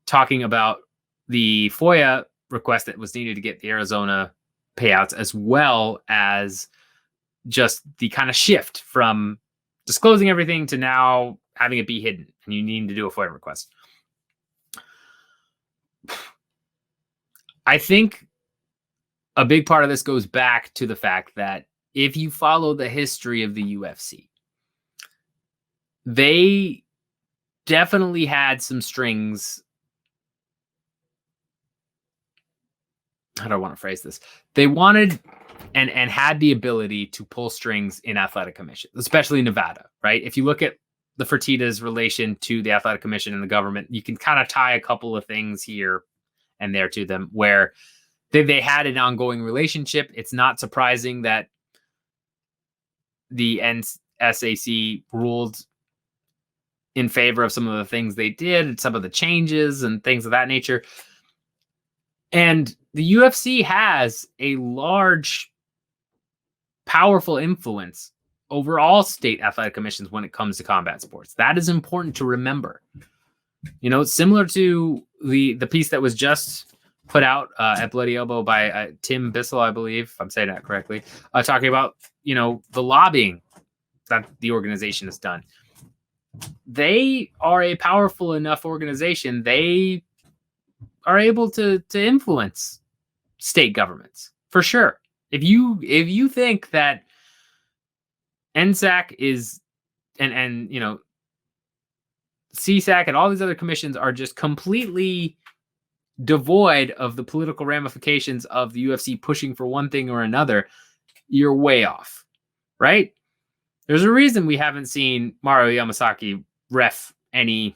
talking about the FOIA request that was needed to get the Arizona payouts, as well as just the kind of shift from disclosing everything to now having it be hidden and you need to do a FOIA request. I think a big part of this goes back to the fact that if you follow the history of the UFC, they definitely had some strings. How do I want to phrase this? They wanted and had the ability to pull strings in athletic commissions, especially Nevada, right? If you look at the Fertitta's relation to the athletic commission and the government, you can kind of tie a couple of things here and there to them where they had an ongoing relationship. It's not surprising that the NSAC ruled in favor of some of the things they did, some of the changes and things of that nature. And the UFC has a large, powerful influence over all state athletic commissions when it comes to combat sports. That is important to remember. Similar to the piece that was just put out at Bloody Elbow by Tim Bissell, I believe, if I'm saying that correctly, talking about, the lobbying that the organization has done. They are a powerful enough organization. They are able to influence state governments for sure. If you think that NSAC is and CSAC and all these other commissions are just completely devoid of the political ramifications of the UFC pushing for one thing or another, you're way off, right? There's a reason we haven't seen Mario Yamasaki ref any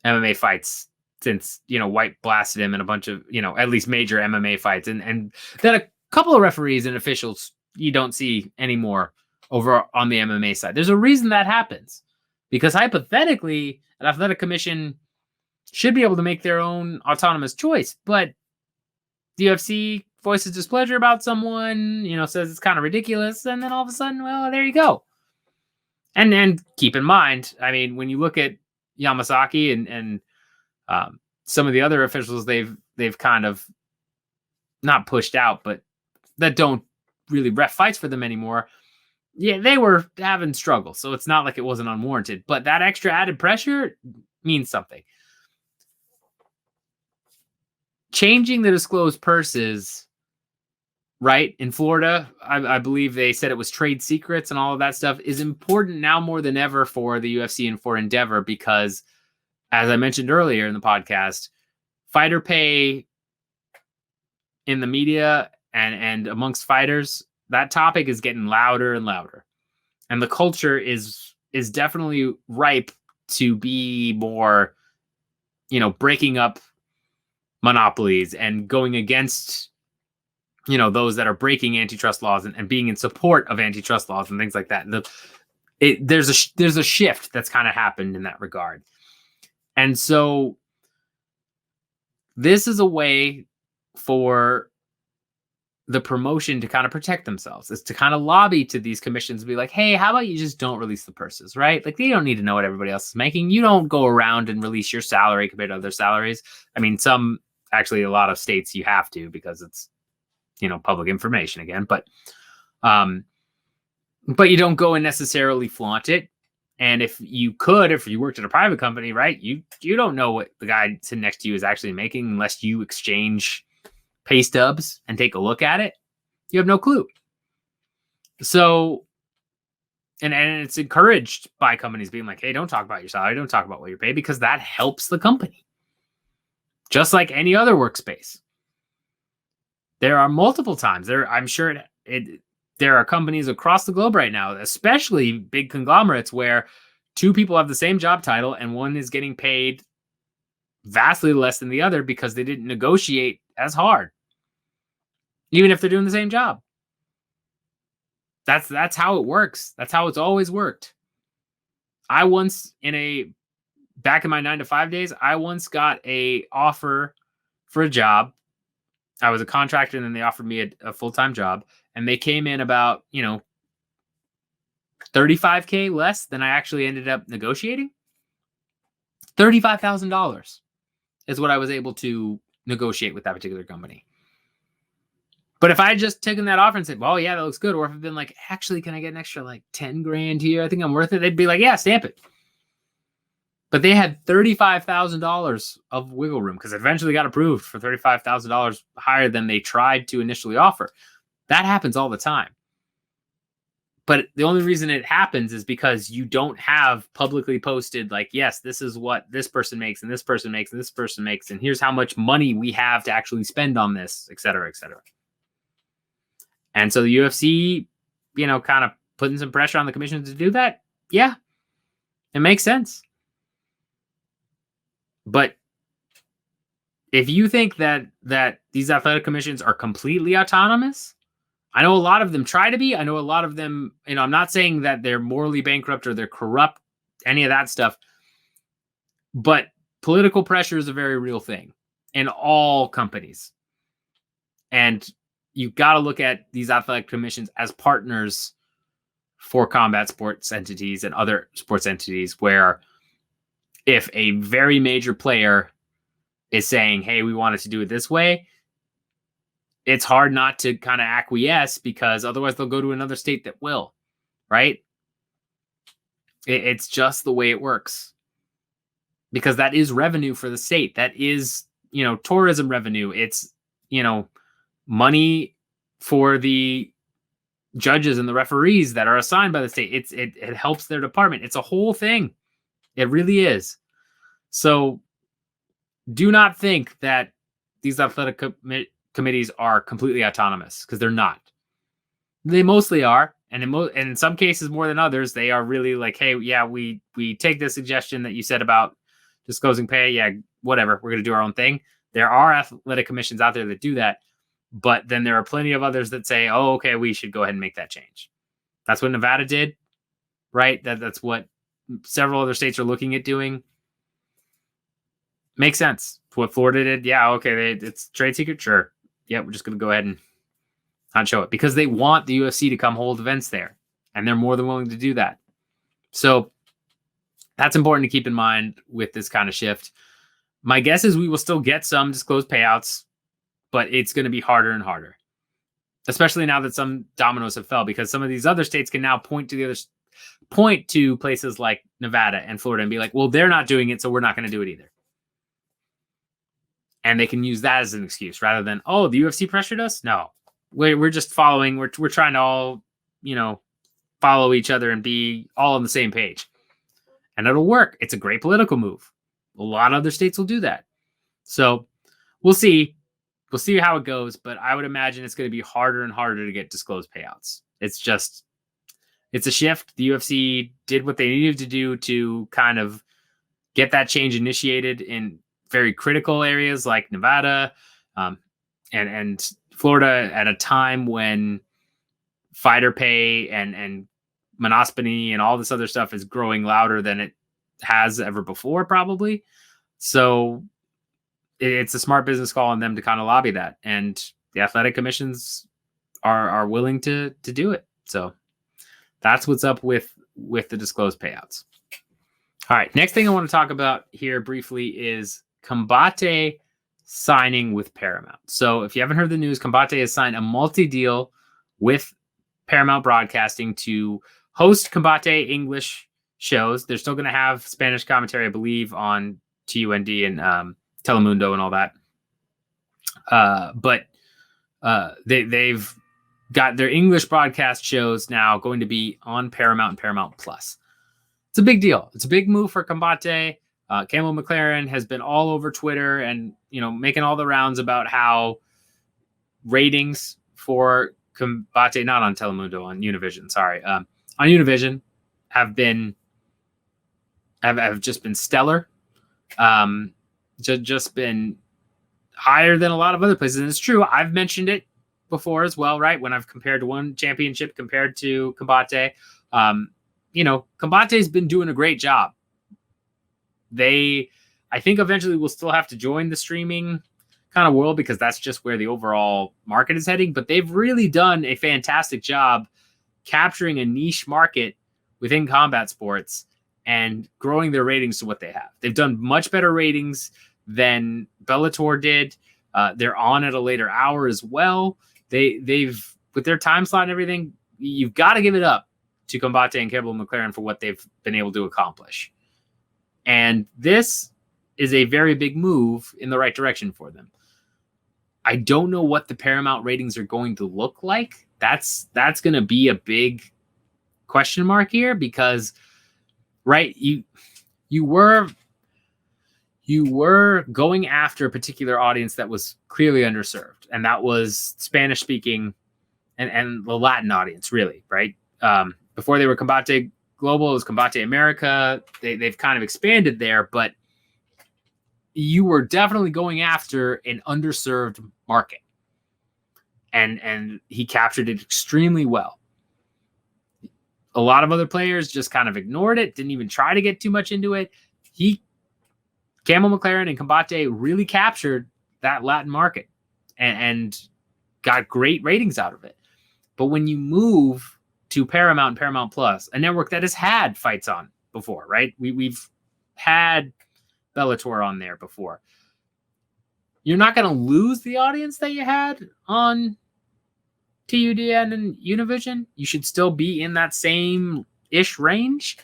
MMA fights since, White blasted him in a bunch of, at least major MMA fights. And then a couple of referees and officials you don't see anymore over on the MMA side. There's a reason that happens, because hypothetically, an athletic commission should be able to make their own autonomous choice, but the UFC voices displeasure about someone, says it's kind of ridiculous, and then all of a sudden, well, there you go. And keep in mind, I mean, when you look at Yamasaki and some of the other officials they've kind of not pushed out, but that don't really ref fights for them anymore, yeah, they were having struggles. So it's not like it wasn't unwarranted, but that extra added pressure means something. Changing the disclosed purses, right, in Florida, I believe they said it was trade secrets and all of that stuff, is important now more than ever for the UFC and for Endeavor because, as I mentioned earlier in the podcast, fighter pay in the media and amongst fighters, that topic is getting louder and louder. And the culture is definitely ripe to be more, breaking up monopolies and going against, those that are breaking antitrust laws and being in support of antitrust laws and things like that. There's a shift that's kind of happened in that regard. And so this is a way for the promotion to kind of protect themselves, is to kind of lobby to these commissions and be like, hey, how about you just don't release the purses, right? Like, they don't need to know what everybody else is making. You don't go around and release your salary compared to other salaries. I mean, actually, a lot of states you have to because it's, public information again, but you don't go and necessarily flaunt it. And if you worked at a private company, right, you don't know what the guy sitting next to you is actually making unless you exchange pay stubs and take a look at it. You have no clue. So, and it's encouraged by companies being like, hey, don't talk about your salary, don't talk about what you're paid, because that helps the company. Just like any other workspace. There are multiple times I'm sure there are companies across the globe right now, especially big conglomerates, where two people have the same job title and one is getting paid vastly less than the other because they didn't negotiate as hard, even if they're doing the same job. That's how it works. That's how it's always worked. I once, back in my 9-to-5 days, I once got a offer for a job. I was a contractor, and then they offered me a full-time job, and they came in about, $35K less than I actually ended up negotiating. $35,000 is what I was able to negotiate with that particular company. But if I had just taken that offer and said, well, yeah, that looks good, or if I've been like, actually, can I get an extra like 10 grand here? I think I'm worth it. They'd be like, yeah, stamp it. But they had $35,000 of wiggle room because it eventually got approved for $35,000 higher than they tried to initially offer. That happens all the time. But the only reason it happens is because you don't have publicly posted, like, yes, this is what this person makes and this person makes and this person makes, and here's how much money we have to actually spend on this, et cetera, et cetera. And so the UFC, kind of putting some pressure on the commission to do that. Yeah, it makes sense. But if you think that these athletic commissions are completely autonomous, I know a lot of them try to be. I know a lot of them, I'm not saying that they're morally bankrupt or they're corrupt, any of that stuff. But political pressure is a very real thing in all companies. And you've got to look at these athletic commissions as partners for combat sports entities and other sports entities, where if a very major player is saying, hey, we want it to do it this way, it's hard not to kind of acquiesce, because otherwise they'll go to another state that will, right? It's just the way it works, because that is revenue for the state. That is, tourism revenue. It's, money for the judges and the referees that are assigned by the state. It helps their department. It's a whole thing. It really is. So do not think that these athletic committees are completely autonomous, because they're not. They mostly are. And in some cases more than others, they are really like, hey, yeah, we take the suggestion that you said about disclosing pay. Yeah, whatever. We're going to do our own thing. There are athletic commissions out there that do that. But then there are plenty of others that say, oh, okay, we should go ahead and make that change. That's what Nevada did, right? That's what several other states are looking at doing. Makes sense. What Florida did, yeah, okay, it's trade secret, sure. Yeah, we're just going to go ahead and not show it, because they want the UFC to come hold events there, and they're more than willing to do that. So that's important to keep in mind with this kind of shift. My guess is we will still get some disclosed payouts but it's going to be harder and harder, especially now that some dominoes have fell, because some of these other states can now point to places like Nevada and Florida and be like, well, they're not doing it, so we're not going to do it either. And they can use that as an excuse rather than, oh, the UFC pressured us. No, we're just following. We're trying to all, follow each other and be all on the same page. And it'll work. It's a great political move. A lot of other states will do that. So we'll see. We'll see how it goes. But I would imagine it's going to be harder and harder to get disclosed payouts. It's a shift. The UFC did what they needed to do to kind of get that change initiated in very critical areas like Nevada and Florida at a time when fighter pay and monospony and all this other stuff is growing louder than it has ever before, probably. So it's a smart business call on them to kind of lobby that. And the athletic commissions are willing to do it. So that's what's up with the disclosed payouts. All right. Next thing I want to talk about here briefly is Combate signing with Paramount. So if you haven't heard the news, Combate has signed a multi-deal with Paramount Broadcasting to host Combate English shows. They're still going to have Spanish commentary, I believe, on TUND and Telemundo and all that. But they've got their English broadcast shows now going to be on Paramount and Paramount Plus. It's a big deal. It's a big move for Combate. Campbell McLaren has been all over Twitter and, making all the rounds about how ratings for Combate, not on Telemundo, on Univision, sorry. On Univision have just been stellar. Just been higher than a lot of other places. And it's true. I've mentioned it before as well, right? When I've compared to one championship compared to Combate. Combate's been doing a great job. I think eventually will still have to join the streaming kind of world because that's just where the overall market is heading. But they've really done a fantastic job capturing a niche market within combat sports and growing their ratings to what they have. They've done much better ratings than Bellator did. They're on at a later hour as well. They've with their time slot and everything, you've got to give it up to Combate and Campbell McLaren for what they've been able to accomplish. And this is a very big move in the right direction for them. I don't know what the Paramount ratings are going to look like. That's going to be a big question mark here because, right, you were going after a particular audience that was clearly underserved, and that was Spanish speaking and the Latin audience, really, right? Before they were Combate Global, it was Combate America. They've kind of expanded there, but you were definitely going after an underserved market. And he captured it extremely well. A lot of other players just kind of ignored it, didn't even try to get too much into it. Campbell McLaren and Combate really captured that Latin market and got great ratings out of it. But when you move to Paramount and Paramount Plus, a network that has had fights on before, right? We've had Bellator on there before. You're not going to lose the audience that you had on TUDN and Univision. You should still be in that same-ish range.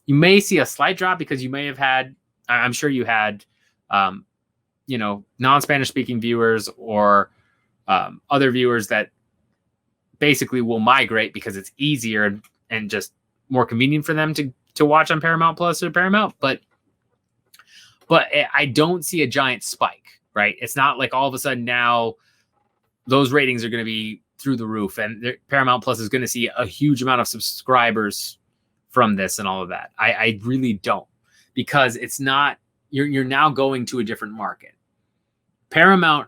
You may see a slight drop because you may have had, I'm sure you had, non-Spanish speaking viewers or other viewers that basically will migrate because it's easier and just more convenient for them to watch on Paramount Plus or Paramount. But I don't see a giant spike, right? It's not like all of a sudden now those ratings are going to be through the roof and Paramount Plus is going to see a huge amount of subscribers from this and all of that. I really don't, because it's not, you're now going to a different market. Paramount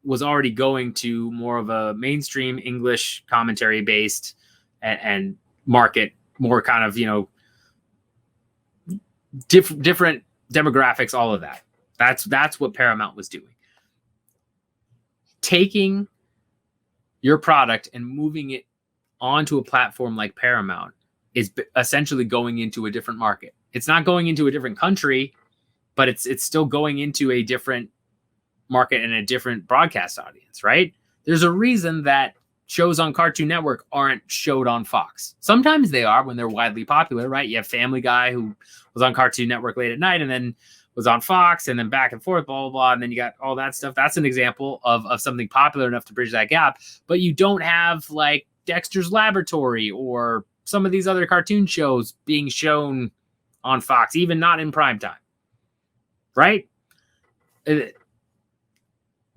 was already going to more of a mainstream English commentary based and market, more kind of, different demographics, all of that. That's what Paramount was doing. Taking your product and moving it onto a platform like Paramount is essentially going into a different market. It's not going into a different country, but it's still going into a different, market and a different broadcast audience, right? There's a reason that shows on Cartoon Network aren't showed on Fox. Sometimes they are when they're widely popular, right? You have Family Guy, who was on Cartoon Network late at night and then was on Fox, and then back and forth, blah, blah, blah. And then you got all that stuff. That's an example of something popular enough to bridge that gap. But you don't have like Dexter's Laboratory or some of these other cartoon shows being shown on Fox, even not in prime time, right?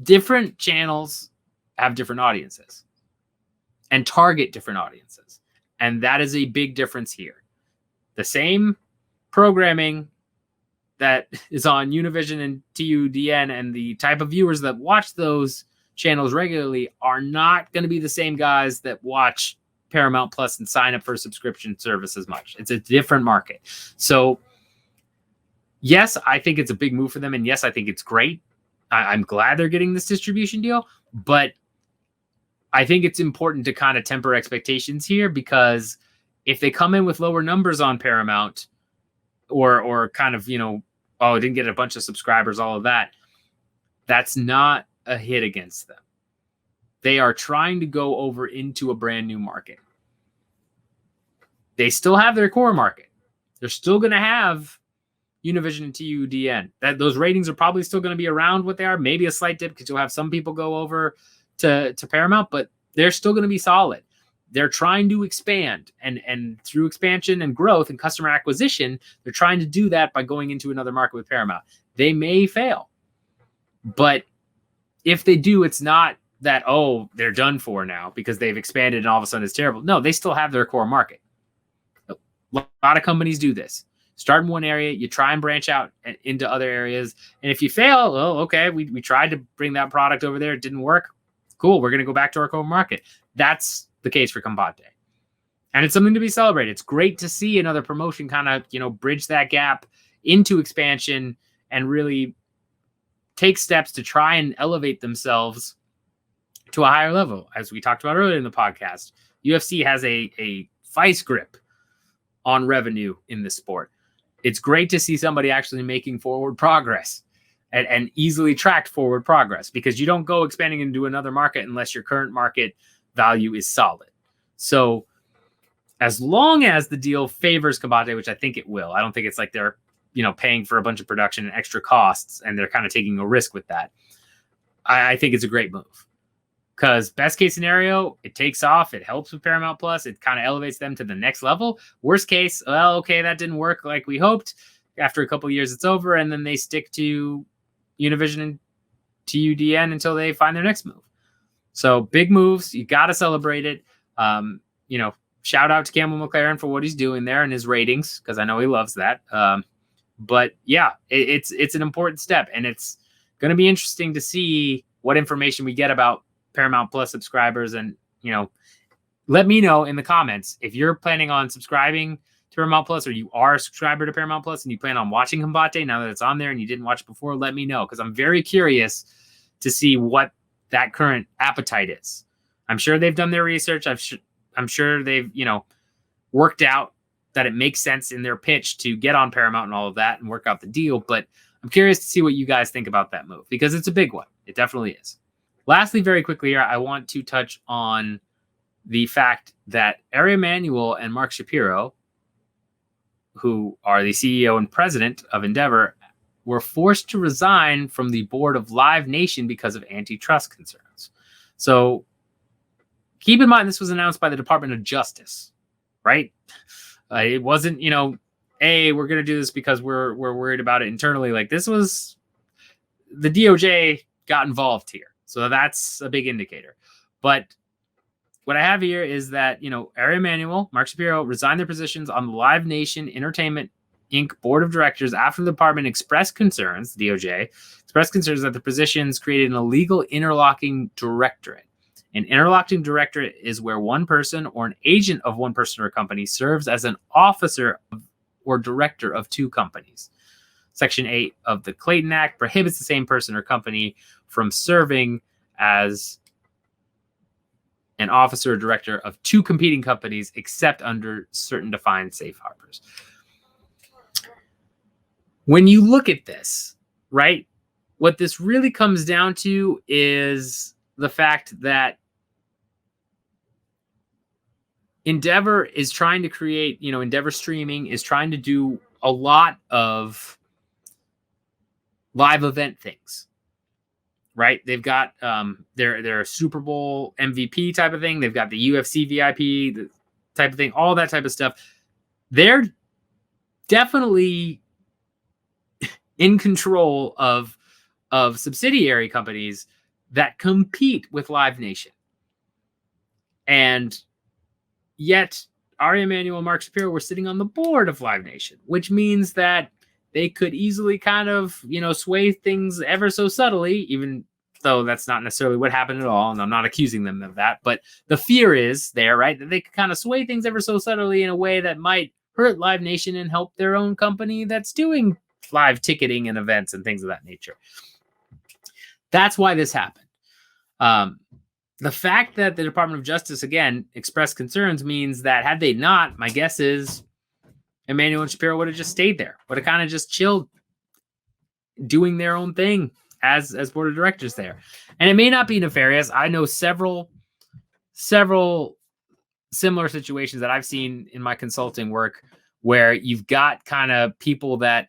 Different channels have different audiences and target different audiences. And that is a big difference here. The same programming that is on Univision and TUDN and the type of viewers that watch those channels regularly are not going to be the same guys that watch Paramount Plus and sign up for a subscription service as much. It's a different market. So yes, I think it's a big move for them. And yes, I think it's great. I'm glad they're getting this distribution deal, but I think it's important to kind of temper expectations here, because if they come in with lower numbers on Paramount or kind of, oh, didn't get a bunch of subscribers, all of that, that's not a hit against them. They are trying to go over into a brand new market. They still have their core market. They're still going to have Univision and TUDN. Those ratings are probably still going to be around what they are. Maybe a slight dip because you'll have some people go over to Paramount, but they're still going to be solid. They're trying to expand, and through expansion and growth and customer acquisition, they're trying to do that by going into another market with Paramount. They may fail, but if they do, it's not that, oh, they're done for now because they've expanded and all of a sudden it's terrible. No, they still have their core market. A lot of companies do this. Start in one area, you try and branch out into other areas. And if you fail, oh, okay, we tried to bring that product over there. It didn't work. Cool. We're going to go back to our core market. That's the case for Combate. And it's something to be celebrated. It's great to see another promotion kind of, bridge that gap into expansion and really take steps to try and elevate themselves to a higher level. As we talked about earlier in the podcast, UFC has a vice grip on revenue in this sport. It's great to see somebody actually making forward progress and easily tracked forward progress, because you don't go expanding into another market unless your current market value is solid. So as long as the deal favors Combate, which I think it will, I don't think it's like they're, paying for a bunch of production and extra costs and they're kind of taking a risk with that. I think it's a great move, because best case scenario, it takes off. It helps with Paramount Plus. It kind of elevates them to the next level. Worst case, well, okay, that didn't work like we hoped. After a couple of years, it's over. And then they stick to Univision and TUDN until they find their next move. So big moves. You got to celebrate it. Shout out to Campbell McLaren for what he's doing there and his ratings, because I know he loves that. But yeah, it's an important step, and it's going to be interesting to see what information we get about Paramount Plus subscribers. And, let me know in the comments if you're planning on subscribing to Paramount Plus, or you are a subscriber to Paramount Plus and you plan on watching Combate now that it's on there and you didn't watch it before. Let me know, because I'm very curious to see what that current appetite is. I'm sure they've done their research. I'm sure they've, worked out that it makes sense in their pitch to get on Paramount and all of that and work out the deal. But I'm curious to see what you guys think about that move, because it's a big one. It definitely is. Lastly, very quickly here, I want to touch on the fact that Ari Emanuel and Mark Shapiro, who are the CEO and president of Endeavor, were forced to resign from the board of Live Nation because of antitrust concerns. So keep in mind, this was announced by the Department of Justice, right? It wasn't, hey, we're going to do this because we're worried about it internally. Like, this was, the DOJ got involved here. So that's a big indicator. But what I have here is that, Ari Emanuel, Mark Shapiro resigned their positions on the Live Nation Entertainment Inc. Board of Directors after the department expressed concerns, the DOJ, expressed concerns that the positions created an illegal interlocking directorate. An interlocking directorate is where one person or an agent of one person or company serves as an officer or director of two companies. Section 8 of the Clayton Act prohibits the same person or company from serving as an officer or director of two competing companies, except under certain defined safe harbors. When you look at this, right, what this really comes down to is the fact that Endeavor is trying to create, Endeavor Streaming is trying to do a lot of live event things, right? They've got their Super Bowl MVP type of thing. They've got the UFC VIP type of thing, all that type of stuff. They're definitely in control of subsidiary companies that compete with Live Nation. And yet Ari Emanuel and Mark Shapiro were sitting on the board of Live Nation, which means that they could easily kind of, sway things ever so subtly, even though that's not necessarily what happened at all. And I'm not accusing them of that, but the fear is there, right? That they could kind of sway things ever so subtly in a way that might hurt Live Nation and help their own company that's doing live ticketing and events and things of that nature. That's why this happened. The fact that the Department of Justice, again, expressed concerns means that had they not, my guess is Emanuel and Shapiro would have just stayed there, would have kind of just chilled, doing their own thing as board of directors there. And it may not be nefarious. I know several similar situations that I've seen in my consulting work where you've got kind of people that,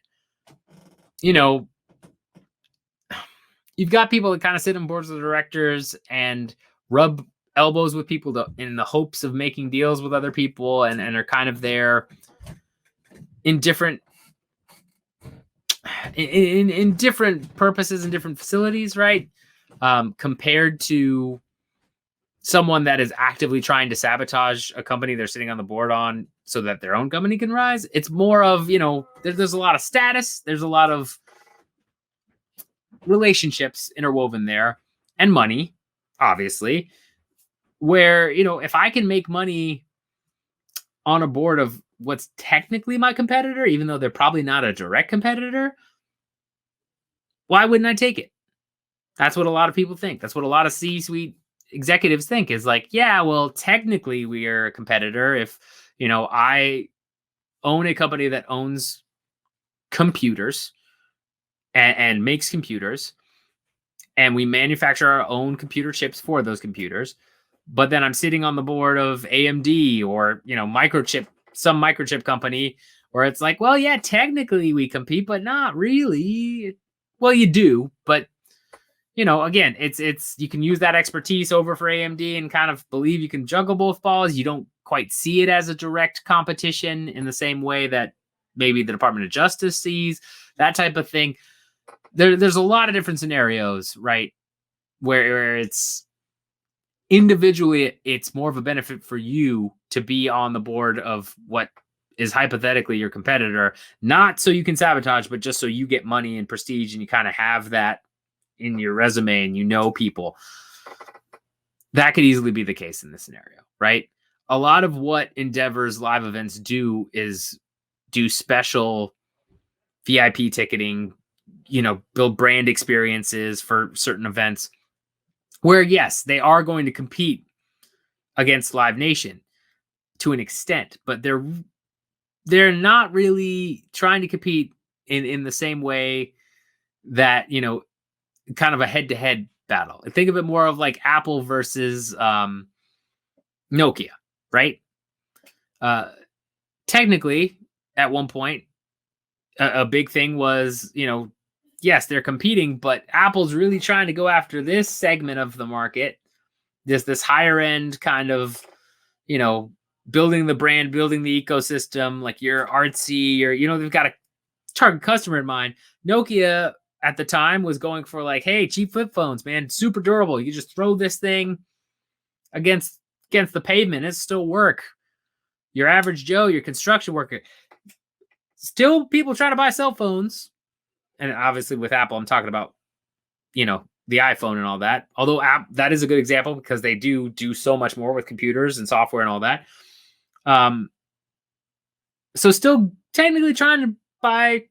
you've got people that kind of sit on boards of directors and rub elbows with people in the hopes of making deals with other people and are kind of there in different purposes and different facilities, right? Compared to someone that is actively trying to sabotage a company they're sitting on the board on so that their own company can rise. It's more of, there's a lot of status. There's a lot of relationships interwoven there and money, obviously, where, if I can make money on a board of what's technically my competitor, even though they're probably not a direct competitor, why wouldn't I take it? That's what a lot of people think. That's what a lot of C-suite executives think is like, yeah, well, technically we are a competitor. If, I own a company that owns computers and makes computers, and we manufacture our own computer chips for those computers, but then I'm sitting on the board of AMD or, some microchip company where it's like, well, yeah, technically we compete, but not really. Well, you do, but again, it's you can use that expertise over for AMD and kind of believe you can juggle both balls. You don't quite see it as a direct competition in the same way that maybe the Department of Justice sees, that type of thing. There's a lot of different scenarios, right? Where it's individually, it's more of a benefit for you to be on the board of what is hypothetically your competitor, not so you can sabotage, but just so you get money and prestige and you kind of have that in your resume and people. That could easily be the case in this scenario, right? A lot of what Endeavor's live events do is do special VIP ticketing, build brand experiences for certain events where, yes, they are going to compete against Live Nation to an extent, but they're not really trying to compete in the same way that, kind of a head-to-head battle. Think of it more of like Apple versus Nokia, right? Technically, at one point, a big thing was, yes, they're competing, but Apple's really trying to go after this segment of the market, this higher end kind of, building the brand, building the ecosystem, like you're artsy, or, they've got a target customer in mind. Nokia at the time was going for like, hey, cheap flip phones, man, super durable. You just throw this thing against the pavement, it still work. Your average Joe, your construction worker, still people try to buy cell phones. And obviously with Apple, I'm talking about, the iPhone and all that. Although that is a good example because they do so much more with computers and software and all that. So still technically trying to buy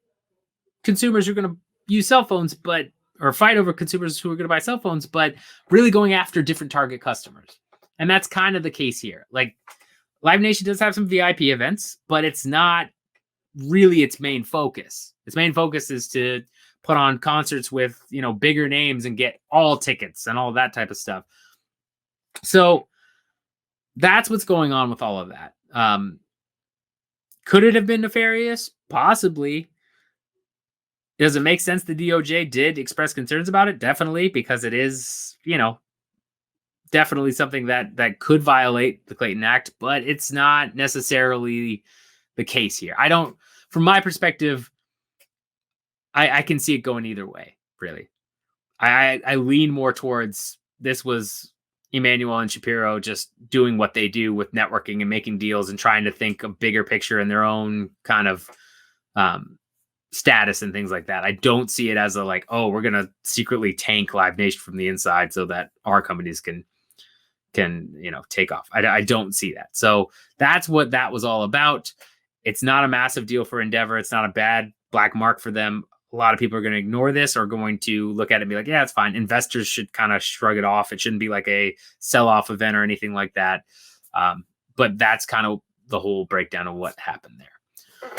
consumers who are going to use cell phones, or fight over consumers who are going to buy cell phones, but really going after different target customers. And that's kind of the case here. Like Live Nation does have some VIP events, but it's not really its main focus. Its main focus is to put on concerts with, bigger names and get all tickets and all that type of stuff. So that's what's going on with all of that. Could it have been nefarious? Possibly. Does it make sense the DOJ did express concerns about it? Definitely, because it is, definitely something that could violate the Clayton Act, but it's not necessarily the case here. From my perspective, I can see it going either way, really. I lean more towards this was Emanuel and Shapiro just doing what they do with networking and making deals and trying to think a bigger picture in their own kind of status and things like that. I don't see it as a we're going to secretly tank Live Nation from the inside so that our companies can take off. I don't see that. So that's what that was all about. It's not a massive deal for Endeavor. It's not a bad black mark for them. A lot of people are going to ignore this or going to look at it and be like, yeah, it's fine. Investors should kind of shrug it off. It shouldn't be like a sell-off event or anything like that. But that's kind of the whole breakdown of what happened there.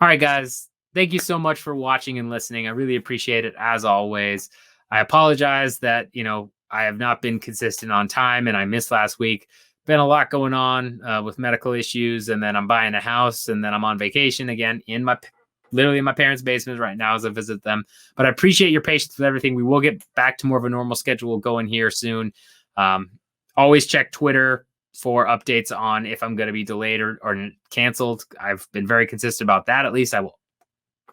All right, guys. Thank you so much for watching and listening. I really appreciate it, as always. I apologize that, I have not been consistent on time and I missed last week. Been a lot going on with medical issues, and then I'm buying a house, and then I'm on vacation again literally in my parents' basement right now as I visit them. But I appreciate your patience with everything. We will get back to more of a normal schedule going here soon. Always check Twitter for updates on if I'm going to be delayed or canceled. I've been very consistent about that. At least I will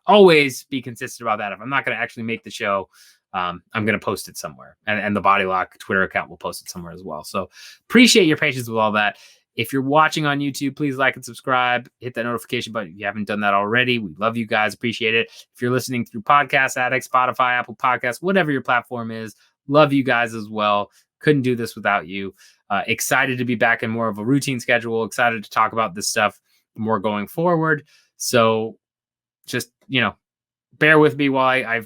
always be consistent about that. If I'm not going to actually make the show, I'm going to post it somewhere. And the Body Lock Twitter account will post it somewhere as well. So appreciate your patience with all that. If you're watching on YouTube, please like and subscribe. Hit that notification button if you haven't done that already. We love you guys. Appreciate it. If you're listening through Podcast Addict, Spotify, Apple Podcasts, whatever your platform is, love you guys as well. Couldn't do this without you. Excited to be back in more of a routine schedule. Excited to talk about this stuff more going forward. So just, bear with me while I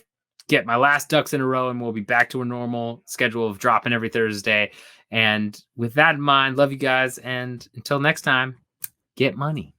get my last ducks in a row, and we'll be back to a normal schedule of dropping every Thursday. And with that in mind, love you guys. And until next time, get money.